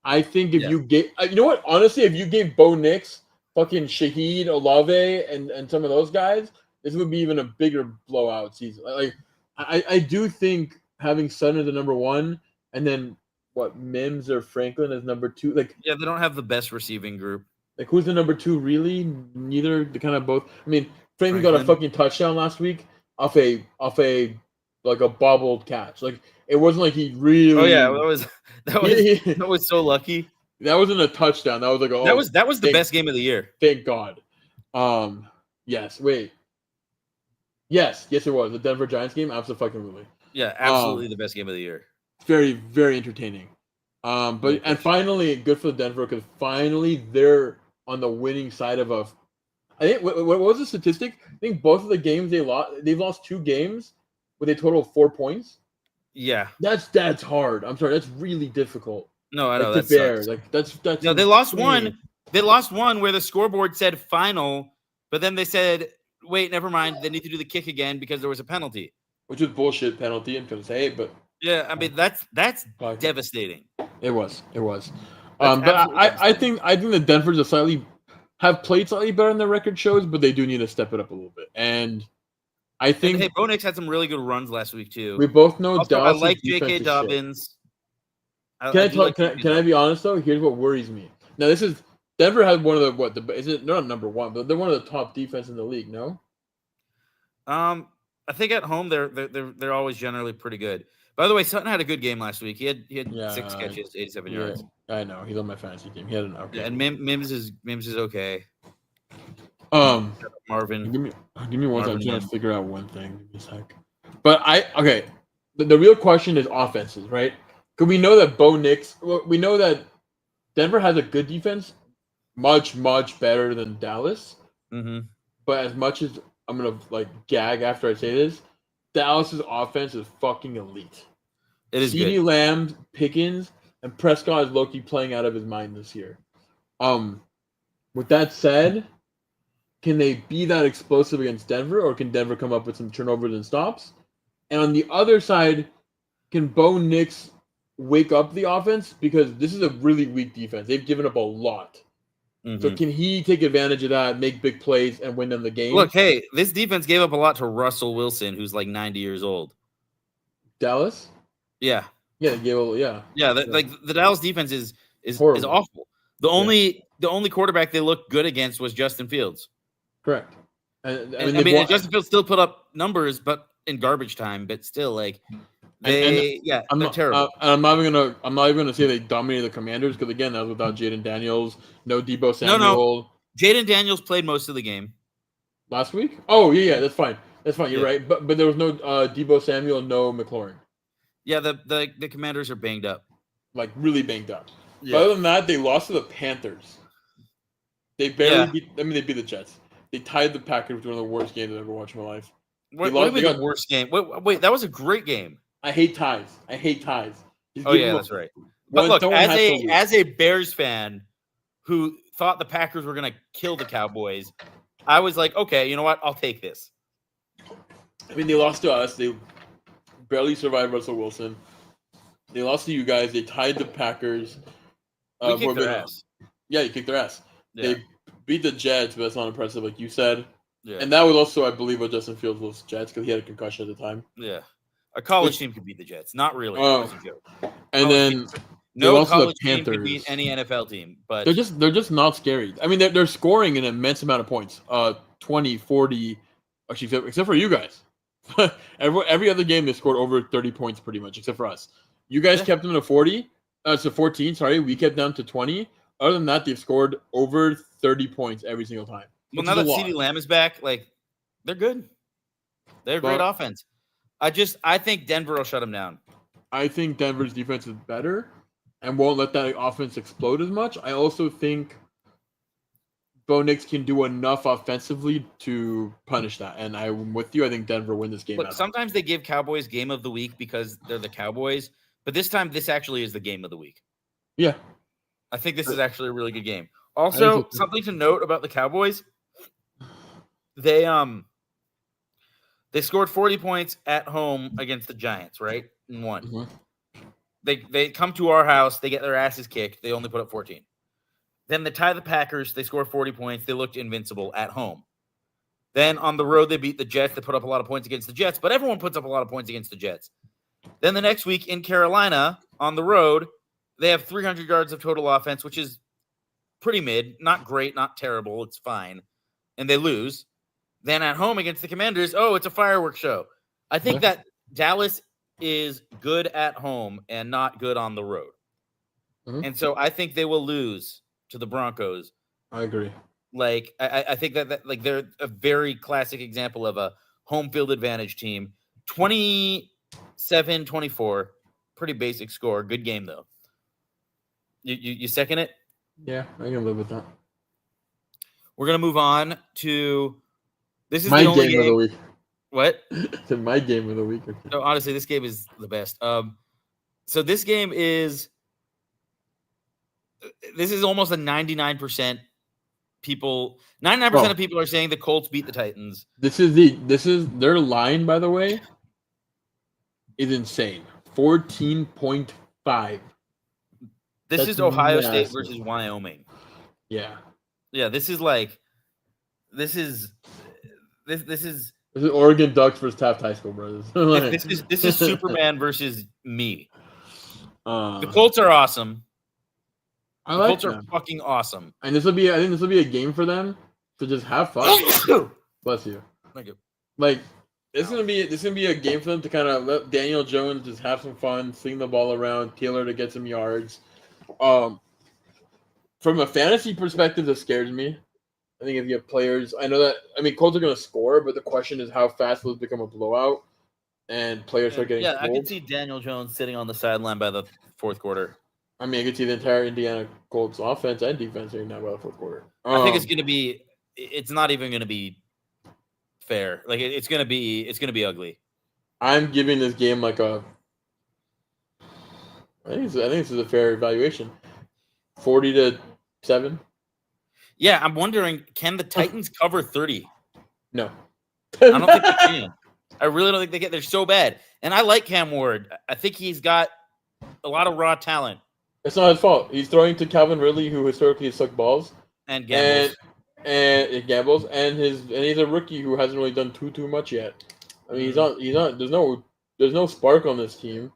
I think if you gave, you know what? Honestly, if you gave Bo Nix fucking Shaheed, Olave, and some of those guys, this would be even a bigger blowout season. Like, I do think having Sutton as the number 1, and then what Mims or Franklin as number 2. Like, yeah, they don't have the best receiving group. Like, who's the number 2 really? Neither. They kind of both. I mean, Franklin got a fucking touchdown last week off a like a bobbled catch. Like, it wasn't like he really. Oh yeah, that was so lucky. That wasn't a touchdown. That was like that was the best game of the year. Thank God. Yes. Wait. Yes, it was the Denver Giants game. Absolutely. Yeah, absolutely the best game of the year. Very, very entertaining. And finally, good for Denver because finally they're on the winning side of a. I think what was the statistic? I think both of the games they've lost 2 games with a total of 4 points. Yeah, that's hard. I'm sorry, that's really difficult. No, I know Like, that to bear. sucks. Like that's No, they lost insane. one. They lost one where the scoreboard said final, but then they said, "Wait, never mind. They need to do the kick again because there was a penalty." Which was bullshit penalty. I'm gonna say it, but Yeah, I mean that's Fuck. devastating. It was. That's But absolutely I think the Denver's have played slightly better than their record shows, but they do need to step it up a little bit. And I And think hey, Bo Nix had some really good runs last week too. we both know Also, I Dallas like defense J.K. is shit. Dobbins. Can I be honest though? Here's what worries me. Now this is Denver had one of they're not number one, but they're one of the top defense in the league. No. I think at home they're always generally pretty good. By the way, Sutton had a good game last week. He had 6 catches, 87 yards. I know he's on my fantasy team. He had an okay. Yeah, and Mims is okay. Marvin. Give me one second. I'm trying to Mims. figure out one thing. Give me a sec. But the real question is offenses, right? Because we know that we know that Denver has a good defense, much better than Dallas. Mm-hmm. But as much as I'm gonna gag after I say this, Dallas's offense is fucking elite. It is CeeDee good. Lamb, Pickens, and Prescott is low-key playing out of his mind this year. With that said, can they be that explosive against Denver, or can Denver come up with some turnovers and stops? And on the other side, can Bo Nix wake up the offense? Because this is a really weak defense. They've given up a lot. Mm-hmm. So can he take advantage of that, make big plays, and win them the game? Look, hey, this defense gave up a lot to Russell Wilson, who's like 90 years old. Dallas? Yeah. Yeah, yeah. The Dallas defense is Horrible. awful. The only quarterback they looked good against was Justin Fields. Correct. And Justin Fields still put up numbers, but in garbage time. But still, they're terrible. I'm not even gonna say they dominated the Commanders, because again, that was without Jaden Daniels, no Debo Samuel. No. Jaden Daniels played most of the game last week. Oh yeah, that's fine. You're right. But there was no Debo Samuel, no McLaurin. Yeah, the Commanders are banged up, really banged up. Yeah. But other than that, they lost to the Panthers. They barely beat. They beat the Jets. They tied the Packers, which was one of the worst games I've ever watched in my life. What do you mean the worst game? Wait, that was a great game. I hate ties. Oh yeah, that's right. But look, as a Bears fan who thought the Packers were gonna kill the Cowboys, I was like, okay, you know what? I'll take this. I mean, they lost to us. They barely survived Russell Wilson. They lost to you guys. They tied the Packers. We kicked their ass. Yeah, you kicked their ass. Yeah. They beat the Jets, but that's not impressive, like you said. Yeah. And that was also, I believe, what Justin Fields was Jets, because he had a concussion at the time. Yeah. A college team could beat the Jets. Not really. Oh. That's a joke. And then no college team could beat any NFL team, but they're just not scary. I mean, they're scoring an immense amount of points. 20, 40, actually, except for you guys. every other game they scored over 30 points pretty much, except for us. You guys kept them to 40. To 14, sorry. We kept them to 20. Other than that, they've scored over 30 points every single time. Well, now that CeeDee Lamb is back, they're good. They're a great offense. I think Denver will shut them down. I think Denver's defense is better and won't let that offense explode as much. I also think Bo Nix can do enough offensively to punish that. And I'm with you. I think Denver win this game. Look, sometimes they give Cowboys game of the week because they're the Cowboys, but this time this actually is the game of the week. Yeah. I think this is actually a really good game. Also, something to note about the Cowboys, they scored 40 points at home against the Giants, right? And won. Mm-hmm. They come to our house, they get their asses kicked, they only put up 14. Then they tie the Packers, they score 40 points, they looked invincible at home. Then on the road, they beat the Jets, they put up a lot of points against the Jets, but everyone puts up a lot of points against the Jets. Then the next week in Carolina, on the road, they have 300 yards of total offense, which is pretty mid, not great, not terrible, it's fine. And they lose. Then at home against the Commanders, it's a fireworks show. I think that Dallas is good at home and not good on the road. Mm-hmm. And so I think they will lose to the Broncos. I agree. I think that they're a very classic example of a home field advantage team. 27-24, pretty basic score. Good game, though. You second it? Yeah, I can live with that. We're going to move on to this is my the only game of the week. What? It's my game of the week. No, honestly, this game is the best. So this game is this is almost a 99% people. 99% of people are saying the Colts beat the Titans. This is their line, by the way, is insane. 14.5. This is Ohio State versus Wyoming. Yeah. Yeah, this is Oregon Ducks versus Taft High School, brothers. this is Superman versus me. The Colts are awesome. The Colts are fucking awesome. And I think this will be a game for them to just have fun. Bless you. Thank you. Like this is gonna be a game for them to kind of let Daniel Jones just have some fun, sling the ball around, Taylor to get some yards. From a fantasy perspective, that scares me. I think if you have players, Colts are going to score, but the question is how fast will it become a blowout and players start getting I pulled. could see Daniel Jones sitting on the sideline by the fourth quarter. I could see the entire Indiana Colts offense and defense right now by the fourth quarter. I think it's not even going to be fair. Like it's going to be ugly. I'm giving this game I think this is a fair evaluation. 40-7. Yeah, I'm wondering, can the Titans cover 30? No. I don't think they can. I really don't think they can. They're so bad. And I like Cam Ward. I think he's got a lot of raw talent. It's not his fault. He's throwing to Calvin Ridley, who historically has sucked balls. And gambles. And it gambles. And he's a rookie who hasn't really done too much yet. He's not there's no spark on this team.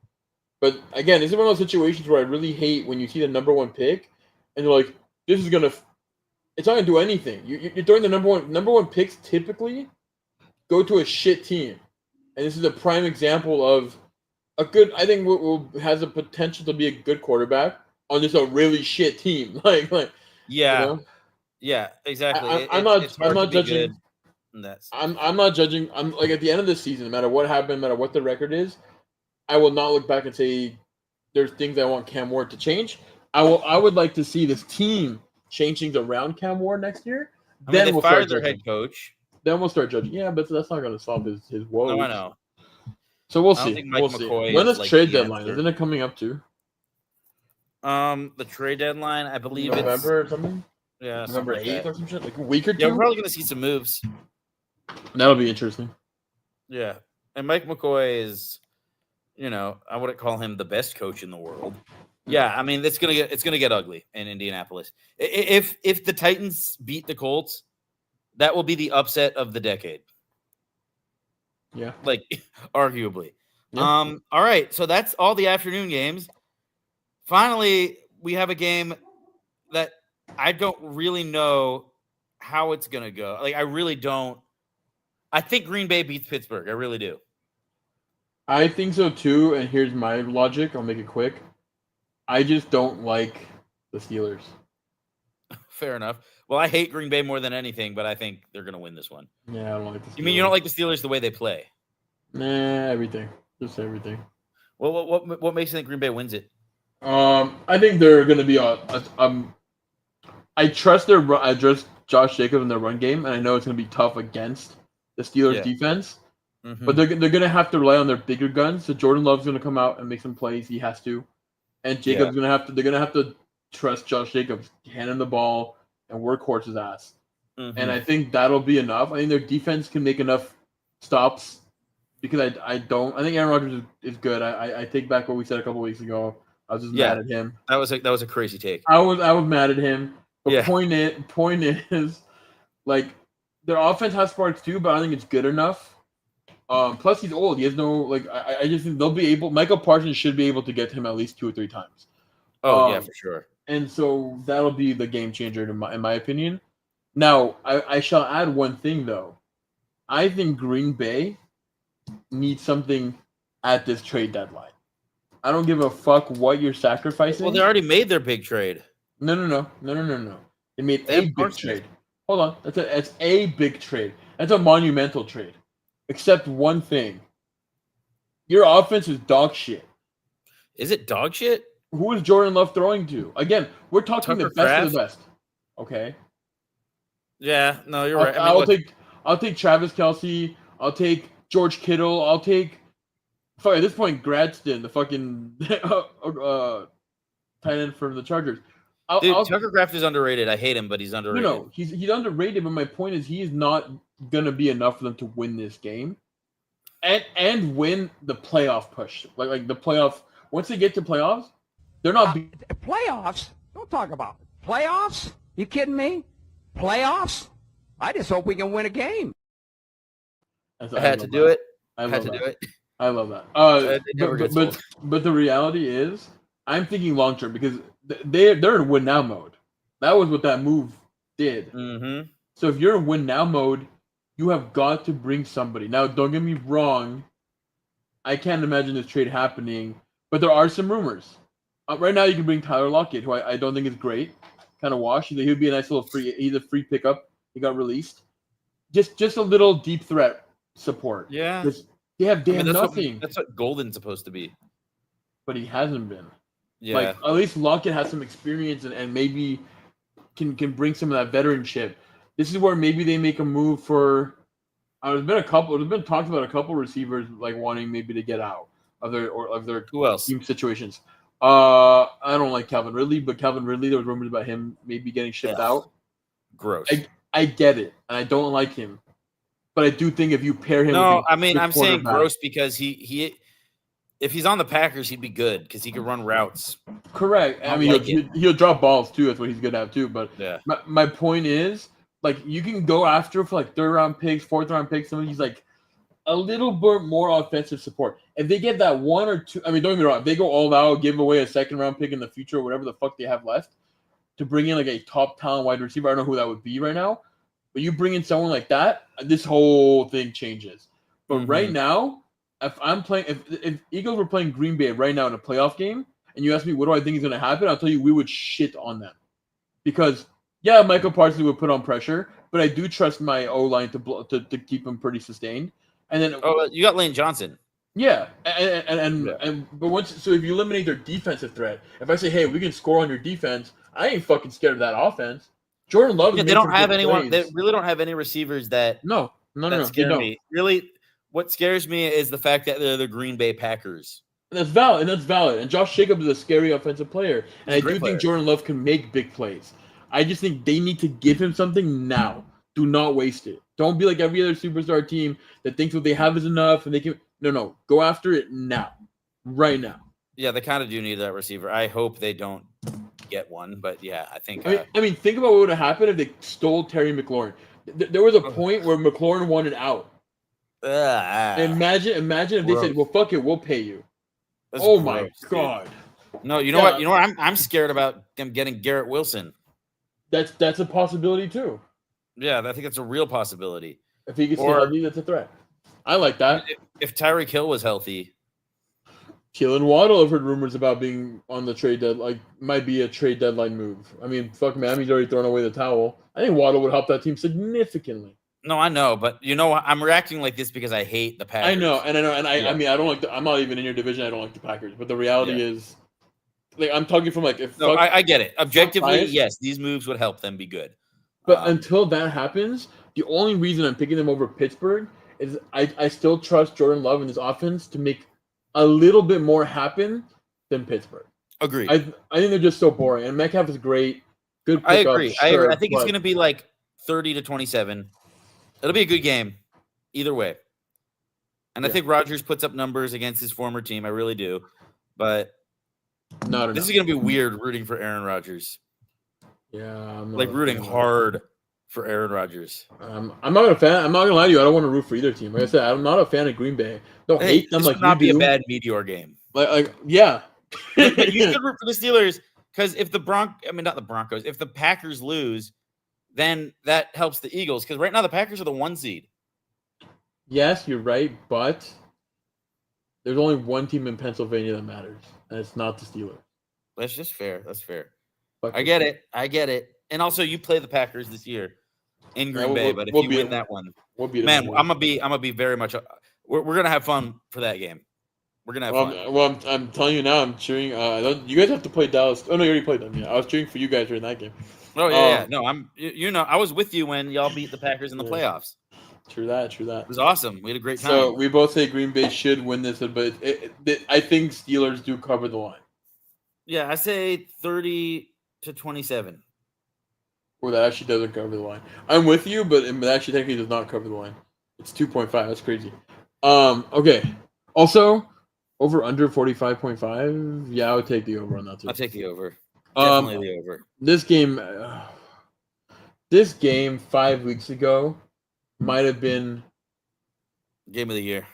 But again, this is one of those situations where I really hate when you see the number one pick and you're like, this is gonna it's not gonna do anything. You're throwing the number one picks typically go to a shit team, and this is a prime example of a good. I think has the potential to be a good quarterback on just a really shit team. Yeah, exactly. I'm not judging. I'm not judging. I'm like at the end of the season, no matter what happened, no matter what the record is, I will not look back and say there's things I want Cam Ward to change. I would like to see this team change things around Cam Ward next year. Then we'll fire their head coach. Then we'll start judging. Yeah, but that's not going to solve his woes. No, I know. So we'll see. We'll see. When is trade deadline? Isn't it coming up too? The trade deadline, I believe November or something. Yeah, November 8th or some shit. Like a week or two. Yeah, we're probably going to see some moves. That'll be interesting. Yeah, and Mike McCoy is, I wouldn't call him the best coach in the world. Yeah, it's gonna get ugly in Indianapolis. If the Titans beat the Colts, that will be the upset of the decade. Yeah, like arguably. Yeah. All right, so that's all the afternoon games. Finally, we have a game that I don't really know how it's gonna go. Like, I really don't. I think Green Bay beats Pittsburgh. I really do. I think so too, and here's my logic. I'll make it quick. I just don't like the Steelers. Fair enough. Well, I hate Green Bay more than anything, but I think they're going to win this one. Yeah, I don't like the Steelers. You mean you don't like the Steelers the way they play? Nah, everything. Just everything. Well, what makes you think Green Bay wins it? I think they're going to be I trust Josh Jacobs in their run game, and I know it's going to be tough against the Steelers defense. Mm-hmm. But they're going to have to rely on their bigger guns. So Jordan Love's going to come out and make some plays. He has to. And Jacobs they're going to have to trust Josh Jacobs, hand him the ball, and workhorse his ass. Mm-hmm. And I think that'll be enough. I think their defense can make enough stops because I think Aaron Rodgers is good. I take back what we said a couple weeks ago. I was just mad at him. That was a crazy take. I was mad at him. The point is, like, their offense has sparks too, but I don't think it's good enough. Plus, he's old. He has no, like, I just think they'll be able. Michael Parsons should be able to get to him at least 2 or 3 times. Oh, yeah, for sure. And so that'll be the game changer, in my opinion. Now, I shall add one thing, though. I think Green Bay needs something at this trade deadline. I don't give a fuck what you're sacrificing. Well, they already made their big trade. No. They made a big trade. Hold on. That's a big trade. That's a monumental trade. Except one thing. Your offense is dog shit. Is it dog shit? Who is Jordan Love throwing to? Again, we're talking Tucker the best Kraft? of the best. Okay. Yeah, no, you're right. I'll take Travis Kelce. I'll take George Kittle. I'll take at this point Gradston, the fucking tight end from the Chargers. Dude, Tucker Kraft is underrated. I hate him, but he's underrated. No, he's underrated. But my point is, he is not gonna be enough for them to win this game, and win the playoff push. Like the playoff. Once they get to playoffs, they're not playoffs. Don't talk about playoffs. You kidding me? Playoffs? I just hope we can win a game. I had to do it. I had to do it. I love that. But the reality is, I'm thinking long term because they're in win now mode. That was what that move did. Mm-hmm. So if you're in win now mode, you have got to bring somebody. Now, don't get me wrong. I can't imagine this trade happening, but there are some rumors. Right now, you can bring Tyler Lockett, who I don't think is great. Kind of wash. He would be a nice little free. He's a free pickup. He got released. Just a little deep threat support. Yeah. They have nothing. That's what Golden's supposed to be. But he hasn't been. Yeah. Like, at least Lockett has some experience and maybe can bring some of that veteranship. This is where maybe they make a move for. There's been talked about a couple receivers like wanting maybe to get out of their Who else? team situations. I don't like Calvin Ridley, but Calvin Ridley, there was rumors about him maybe getting shipped out. Gross. I get it, and I don't like him, but I do think if you pair him, no, I mean I'm saying gross because he if he's on the Packers, he'd be good because he could run routes. Correct. I mean, he'll drop balls too. That's what he's good at too. But yeah, my point is, like, you can go after for like 3rd round picks, 4th round picks. Somebody who's like a little bit more offensive support. If they get that 1 or 2, I mean, don't get me wrong. If they go all out, give away a 2nd round pick in the future or whatever the fuck they have left to bring in like a top talent wide receiver, I don't know who that would be right now. But you bring in someone like that, this whole thing changes. But right now, if Eagles were playing Green Bay right now in a playoff game, and you ask me what do I think is going to happen, I'll tell you we would shit on them. Because, yeah, Michael Parsons would put on pressure, but I do trust my O-line to keep him pretty sustained. And then you got Lane Johnson. Yeah, but so if you eliminate their defensive threat, if I say, hey, we can score on your defense, I ain't fucking scared of that offense. Jordan Love. Yeah, they don't have anyone. They really don't have any receivers that. No. Scare me. Really, what scares me is the fact that they're the Green Bay Packers. That's valid. And Josh Jacobs is a scary offensive player, and I do think Jordan Love can make big plays. I just think they need to give him something now. Do not waste it. Don't be like every other superstar team that thinks what they have is enough and they can. No. Go after it now, right now. Yeah, they kind of do need that receiver. I hope they don't get one, but yeah, I think. I mean, think about what would have happened if they stole Terry McLaurin. There was a point where McLaurin wanted out. Imagine if they said, "Well, fuck it, we'll pay you." Oh my god! No, you know what? You know what? I'm scared about them getting Garrett Wilson. That's a possibility too. Yeah, I think that's a real possibility. If he gets healthy, that's a threat. I like that. If Tyreek Hill was healthy. Hill and Waddle have heard rumors about being on the trade deadline. Like, might be a trade deadline move. I mean, fuck, Miami's already thrown away the towel. I think Waddle would help that team significantly. No, I know, but I'm reacting like this because I hate the Packers. I know, and I mean, I don't like. I'm not even in your division. I don't like the Packers, but the reality is, like, I'm talking from like if. No, I get it. Objectively, yes, these moves would help them be good. But until that happens, the only reason I'm picking them over Pittsburgh is I still trust Jordan Love in this offense to make a little bit more happen than Pittsburgh. Agreed. I think they're just so boring. And Metcalf is great. Good pickup. I agree. Sure, I think it's going to be like 30-27. It'll be a good game either way. And I think Rodgers puts up numbers against his former team. I really do. But this is going to be weird rooting for Aaron Rodgers. Yeah. I'm like rooting hard for Aaron Rodgers. I'm not a fan. I'm not going to lie to you. I don't want to root for either team. Like I said, I'm not a fan of Green Bay. Don't hate them like you do. This would not be a bad Meteor game. Yeah. But you should root for the Steelers because if if the Packers lose, then that helps the Eagles because right now the Packers are the 1 seed. Yes, you're right, but there's only one team in Pennsylvania that matters, and it's not the Steelers. That's just fair. That's fair. I get it. And also, you play the Packers this year in Green Bay, but if you win that one, man, I'm gonna be very much. We're gonna have fun for that game. We're gonna have fun. Well, I'm telling you now, I'm cheering. You guys have to play Dallas. Oh no, you already played them. Yeah, I was cheering for you guys during that game. Oh yeah. No, I was with you when y'all beat the Packers in the playoffs. True that. It was awesome. We had a great time. So we both say Green Bay should win this, but I think Steelers do cover the line. Yeah, I say 30. to 27. Well, that actually doesn't cover the line. I'm with you, but it actually technically does not cover the line. It's 2.5. That's crazy. Okay. Also, over under 45.5. Yeah, I would take the over on that too. I'll take the over. Definitely the over. This game 5 weeks ago might have been Game of the year.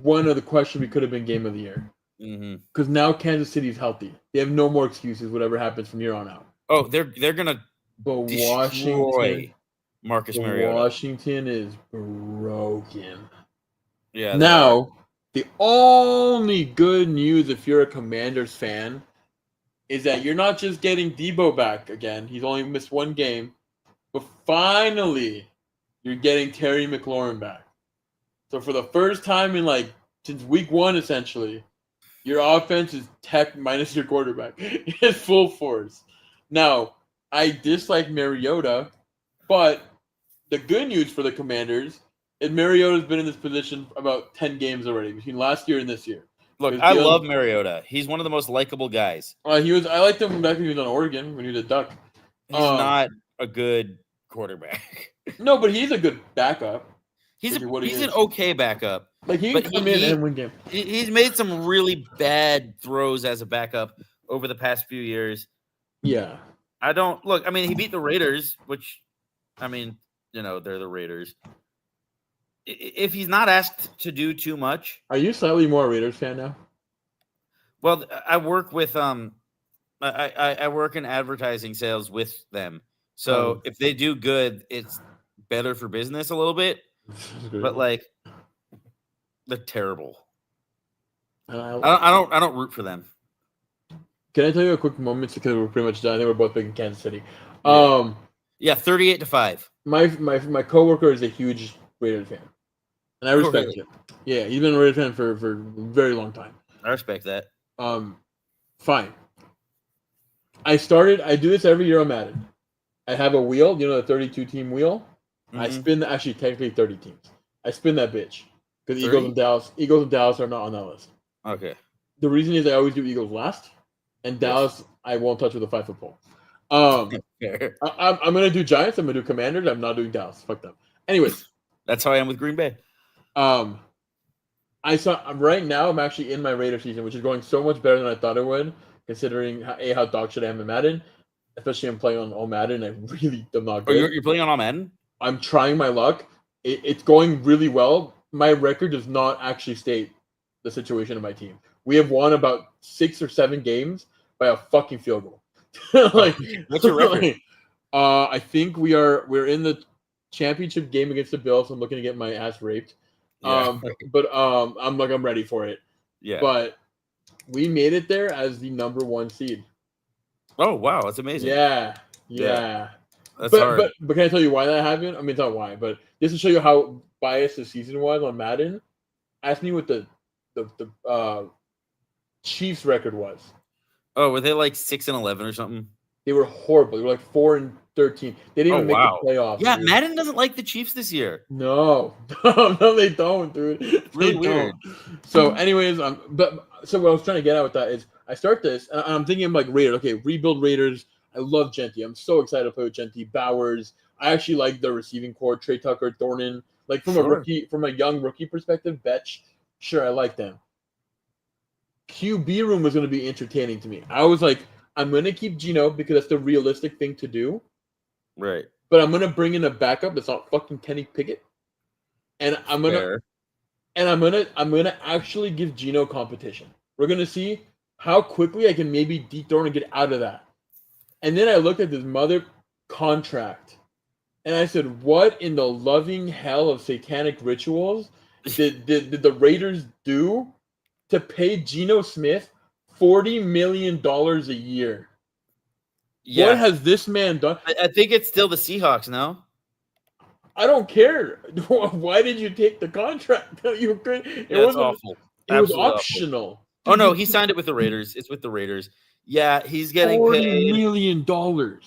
one of the questions we could have been game of the year. Because now Kansas City's healthy. They have no more excuses. Whatever happens from here on out. Oh, they're gonna destroy Marcus Mariota. Washington is broken. Yeah. Now, the only good news if you're a Commanders fan is that you're not just getting Debo back again. He's only missed one game. But finally, you're getting Terry McLaurin back. So for the first time in since week 1, essentially, your offense is tech minus your quarterback. It's full force. Now, I dislike Mariota, but the good news for the Commanders is Mariota's been in this position about 10 games already between last year and this year. Look, I love Mariota. He's one of the most likable guys. I liked him back when he was on Oregon, when he was a Duck. He's not a good quarterback. No, but he's a good backup. He's an okay backup. Like he can come in and win games. He's made some really bad throws as a backup over the past few years. Yeah. I mean, he beat the Raiders, which, I mean, they're the Raiders. If he's not asked to do too much. Are you slightly more a Raiders fan now? Well, I work with I work in advertising sales with them. So if they do good, it's better for business a little bit. But they're terrible. I don't root for them. Can I tell you a quick moment because we're pretty much done? I think we're both big in Kansas City. Yeah, 38-5. My coworker is a huge Raiders fan, and I respect it. Yeah, he's been a Raiders fan for a very long time. I respect that. Fine. I do this every year on Madden. I have a wheel, the 32-team wheel. Mm-hmm. I spin actually technically 30 teams. I spin that bitch because Eagles and Dallas are not on that list. Okay. The reason is I always do Eagles last, and Dallas I won't touch with a 5-foot pole. I'm gonna do Giants. I'm gonna do Commanders. I'm not doing Dallas. Fuck them. Anyways, that's how I am with Green Bay. Right now I'm actually in my Raider season, which is going so much better than I thought it would, considering how dog shit I am in Madden. Especially I'm playing on all Madden. I really am not good. Oh, you're playing on all Madden? I'm trying my luck. It's going really well. My record does not actually state the situation of my team. We have won about 6 or 7 games by a fucking field goal. What's your record? I think we're in the championship game against the Bills. I'm looking to get my ass raped. Yeah. But I'm ready for it. Yeah. But we made it there as the number 1 seed. Oh wow, that's amazing. Yeah. That's hard. But can I tell you why that happened? I mean, it's not why, but just to show you how biased the season was on Madden. Ask me what the Chiefs record was. Oh, were they 6-11 or something? They were horrible. They were 4-13. They didn't even make the playoffs. Yeah, dude. Madden doesn't like the Chiefs this year. No, they don't, dude. It's really weird. So, anyways, so what I was trying to get at with that is I start this and I'm thinking Raiders. Okay, rebuild Raiders. I love Genty. I'm so excited to play with Genty. Bowers. I actually like the receiving core. Trey Tucker, Thornton. From a young rookie perspective, Betch. Sure, I like them. QB room was going to be entertaining to me. I was like, I'm going to keep Geno because that's the realistic thing to do. Right. But I'm going to bring in a backup that's not fucking Kenny Pickett. And I'm going to actually give Geno competition. We're going to see how quickly I can maybe dethorn and get out of that. And then I looked at this mother contract. And I said, what in the loving hell of satanic rituals did the Raiders do to pay Geno Smith $40 million a year? Yeah. What has this man done? I think it's still the Seahawks, no? I don't care. Why did you take the contract? You could. It wasn't awful. It was optional. Awful. Oh no, he signed it with the Raiders. It's with the Raiders. Yeah, he's getting paid $40 million.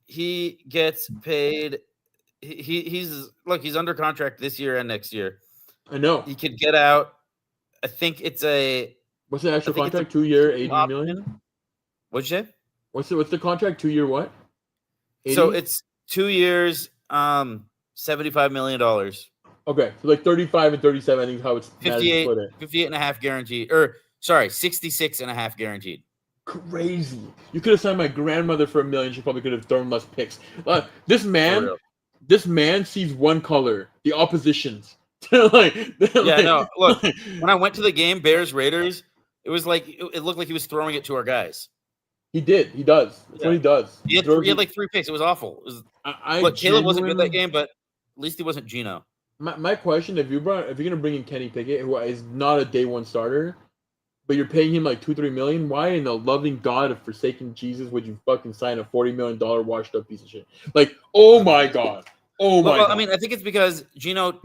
He gets paid. He's under contract this year and next year. I know. He could get out. I think it's what's the actual contract? 2 year, $80 million. What'd you say? What's the contract? 2 year what? 80? So it's 2 years, $75 million. Okay, so like 35 and 37. I think how it's 58, split it. 58 and a half guaranteed. Or sorry, 66 and a half guaranteed. Crazy. You could have signed my grandmother for $1 million. She probably could have thrown less picks. This man sees one color, the opposition's. No. Look, when I went to the game, Bears Raiders, it was like it looked like he was throwing it to our guys. He did. He does. That's what he does. He had like 3 picks. It was awful. Caleb wasn't good that game, but at least he wasn't Geno. My question: if you're gonna bring in Kenny Pickett, who is not a day one starter, but you're paying him like $2-3 million, why in the loving God of forsaken Jesus would you fucking sign a $40 million washed up piece of shit? Like, oh my God. Oh my God. I mean, I think it's because Geno,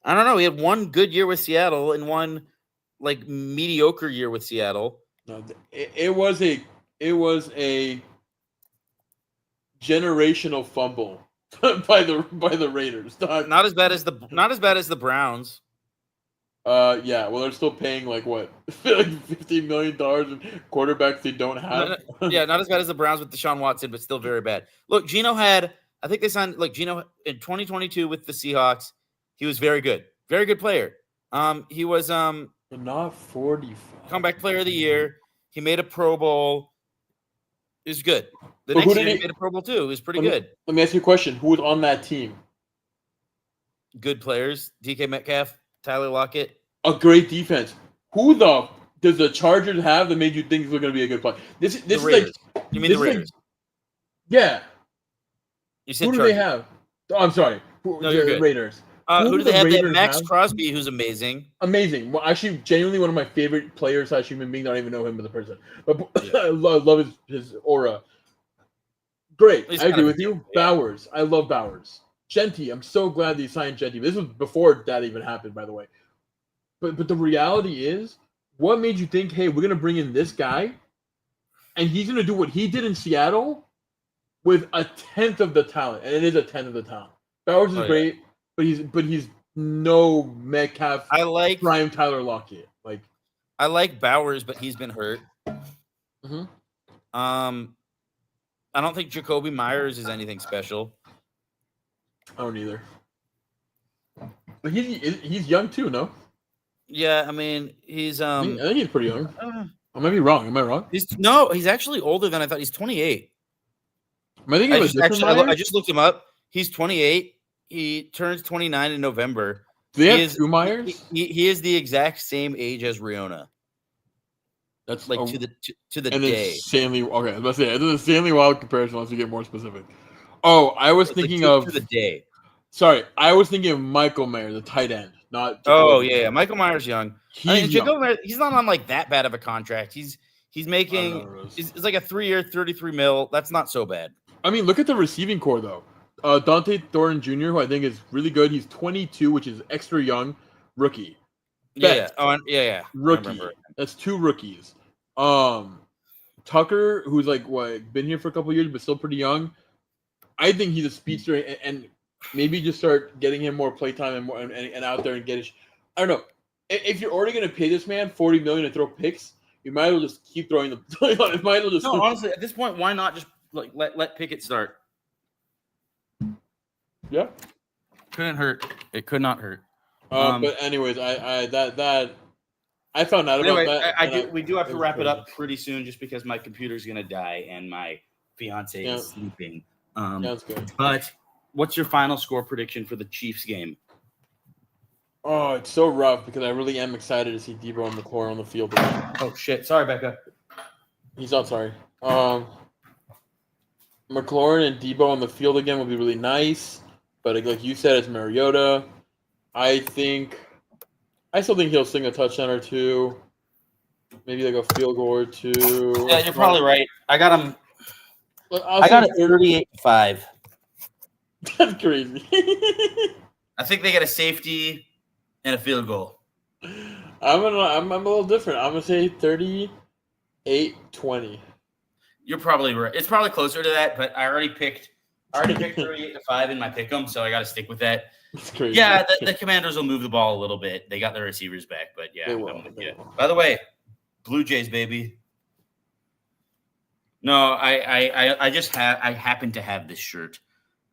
I don't know, he had one good year with Seattle and one like mediocre year with Seattle. No, it was a generational fumble by the Raiders. Not as bad as the Browns. Yeah, well, they're still paying like what, like $15 million in quarterbacks they don't have. Yeah, not as bad as the Browns with Deshaun Watson, but still very bad. Look, Geno I think they signed like Geno in 2022 with the Seahawks. He was very good player. He was but not 45. Comeback player of the year. He made a Pro Bowl. It was good. The next year he made a Pro Bowl too. It was pretty good. Let me ask you a question: who was on that team? Good players: DK Metcalf, Tyler Lockett. A great defense. Who does the Chargers have that made you think they're going to be a good play? This is like. You mean the Raiders? Yeah. You said who do Chargers. they have? Oh, I'm sorry. No, you're good. Raiders. Who do they have? They have Max Crosby, who's amazing. Amazing. Well, actually, genuinely one of my favorite players as a human being. I don't even know him as a person, but I love his aura. Great. I agree with you. Yeah. Bowers. I love Bowers. Genty. I'm so glad they signed Genty. This was before that even happened, by the way. But the reality is, what made you think, hey, we're going to bring in this guy, and he's going to do what he did in Seattle with a tenth of the talent, and it is a tenth of the talent. Bowers is great, but he's no Metcalf. I like prime Tyler Lockett. I like Bowers, but he's been hurt. Mm-hmm. I don't think Jacoby Myers is anything special. I don't either. But he's young too, no? Yeah, I mean he's I think he's pretty young. I might be wrong. Am I wrong? He's actually older than I thought. He's 28. Am I thinking I just looked him up. He's 28. He turns 29 in November. Do they have two Myers? He is the exact same age as Riona. That's like to the and day. Insanely okay. I was about to say it's an insanely wild comparison. Once we get more specific. Oh, I was thinking of to the day. Sorry, I was thinking of Michael Mayer, the tight end, not. Oh yeah, Michael Myers young. He's he's not on like that bad of a contract. He's making it's like a 3-year, $33 million. That's not so bad. I mean, look at the receiving core though. Dante Thornton Jr., who I think is really good. He's 22, which is extra young, rookie. Yeah. Oh, yeah. Rookie. That's 2 rookies. Tucker, who's been here for a couple of years but still pretty young. I think he's a speedster, and maybe just start getting him more playtime and more and out there and get it. I don't know. If you're already going to pay this man $40 million to throw picks, you might as well just keep throwing them. No, honestly, at this point, why not just let Pickett start? Yeah, couldn't hurt. It could not hurt. But anyways, I found out about that. We do have to wrap it up pretty soon, just because my computer's gonna die and my fiance is sleeping. Sounds good. But what's your final score prediction for the Chiefs game? Oh, it's so rough because I really am excited to see Debo and McLaurin on the field again. Oh shit! Sorry, Becca. He's not sorry. McLaurin and Debo on the field again would be really nice, but like you said, it's Mariota. I still think he'll sling a touchdown or two, maybe like a field goal or two. Yeah, you're probably right. I got him. I got it 38-5. That's crazy. I think they get a safety and a field goal. I'm a little different. I'm gonna say 38-20. You're probably right. It's probably closer to that, but I already picked 38-5 in my pick'em, so I got to stick with that. That's crazy. Yeah, the Commanders will move the ball a little bit. They got their receivers back, but yeah. They will. By the way, Blue Jays, baby. No, I just I happen to have this shirt.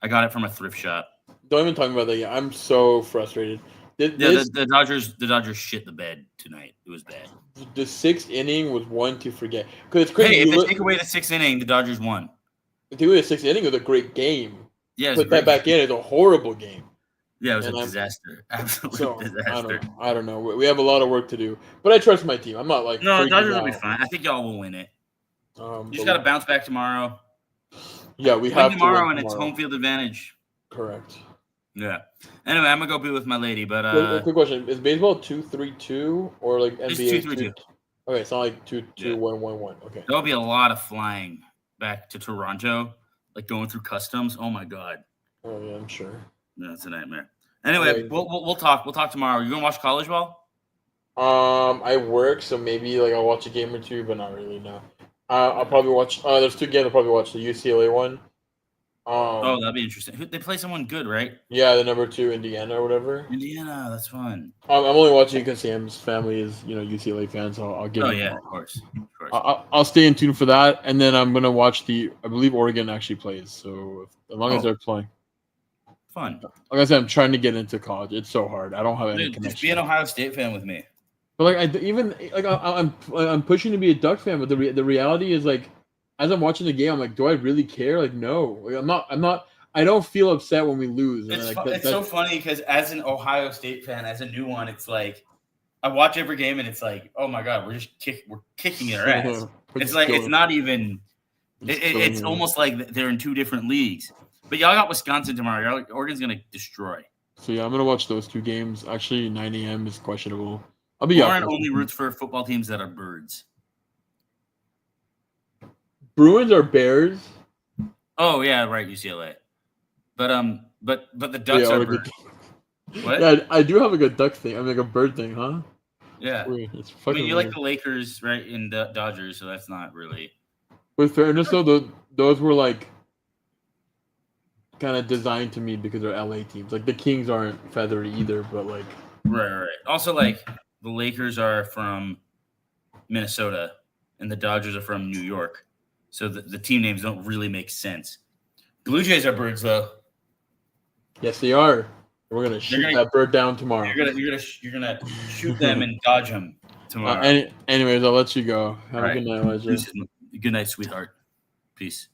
I got it from a thrift shop. Don't even talk about that yet. I'm so frustrated. The Dodgers shit the bed tonight. It was bad. The 6th inning was one to forget. Because it's crazy. Hey, if they take away the 6th inning, the Dodgers won. The 6th inning was a great game. Yeah, put that back in. It's a horrible game. Yeah, it was a disaster. Absolute disaster. I don't know. We have a lot of work to do, but I trust my team. I'm not like no. The Dodgers will be fine. I think y'all will win it. You just got to bounce back tomorrow. Yeah, we have tomorrow, and it's home field advantage. Correct. Yeah. Anyway, I'm gonna go be with my lady. But quick question: is baseball 2-3-2 or like NBA? It's 2-3-2. Okay, it's not like 2-2-1-1-1. Okay. There'll be a lot of flying back to Toronto, like going through customs. Oh my god. Oh yeah, I'm sure. No, it's a nightmare. Anyway, we'll talk. We'll talk tomorrow. You gonna watch college ball? I work, so maybe like I'll watch a game or two, but not really. No. I'll probably watch. There's 2 games. I'll probably watch the UCLA one. Oh, that'd be interesting. They play someone good, right? Yeah, the number 2 Indiana or whatever. Indiana, that's fun. I'm only watching because Sam's family is UCLA fans, so I'll give. Oh yeah, of course. I'll stay in tune for that, and then I'm gonna watch I believe Oregon actually plays, so as long as they're playing. Fun. Like I said, I'm trying to get into college. It's so hard. I don't have any connection. Just be an Ohio State fan with me. But I'm pushing to be a Duck fan, but the reality is like, as I'm watching the game, I'm like, do I really care? Like, no, like, I'm not. I don't feel upset when we lose. It's so funny because as an Ohio State fan, as a new one, it's like I watch every game and it's like, oh my god, we're kicking their ass. It's like it's not even. It's almost like they're in 2 different leagues. But y'all got Wisconsin tomorrow. Oregon's gonna destroy. So yeah, I'm gonna watch those 2 games. Actually, 9 a.m. is questionable. I'll be. Warren only roots for football teams that are birds. Bruins are bears. Oh yeah, right, UCLA. But the Ducks are birds. What? Yeah, I do have like a duck thing. I'm like a bird thing, huh? Yeah. It's fucking you weird. like the Lakers, right? In the Dodgers, so that's not really. With fairness, though, those were like kind of designed to me because they're LA teams. Like the Kings aren't feathery either, but like. Right. Also, like the Lakers are from Minnesota, and the Dodgers are from New York, so the team names don't really make sense. Blue Jays are birds, though. Yes, they are. We're gonna shoot that bird down tomorrow. You're gonna shoot them and dodge them tomorrow. Anyways, I'll let you go. Have a good night, Elijah. Good night, sweetheart. Peace.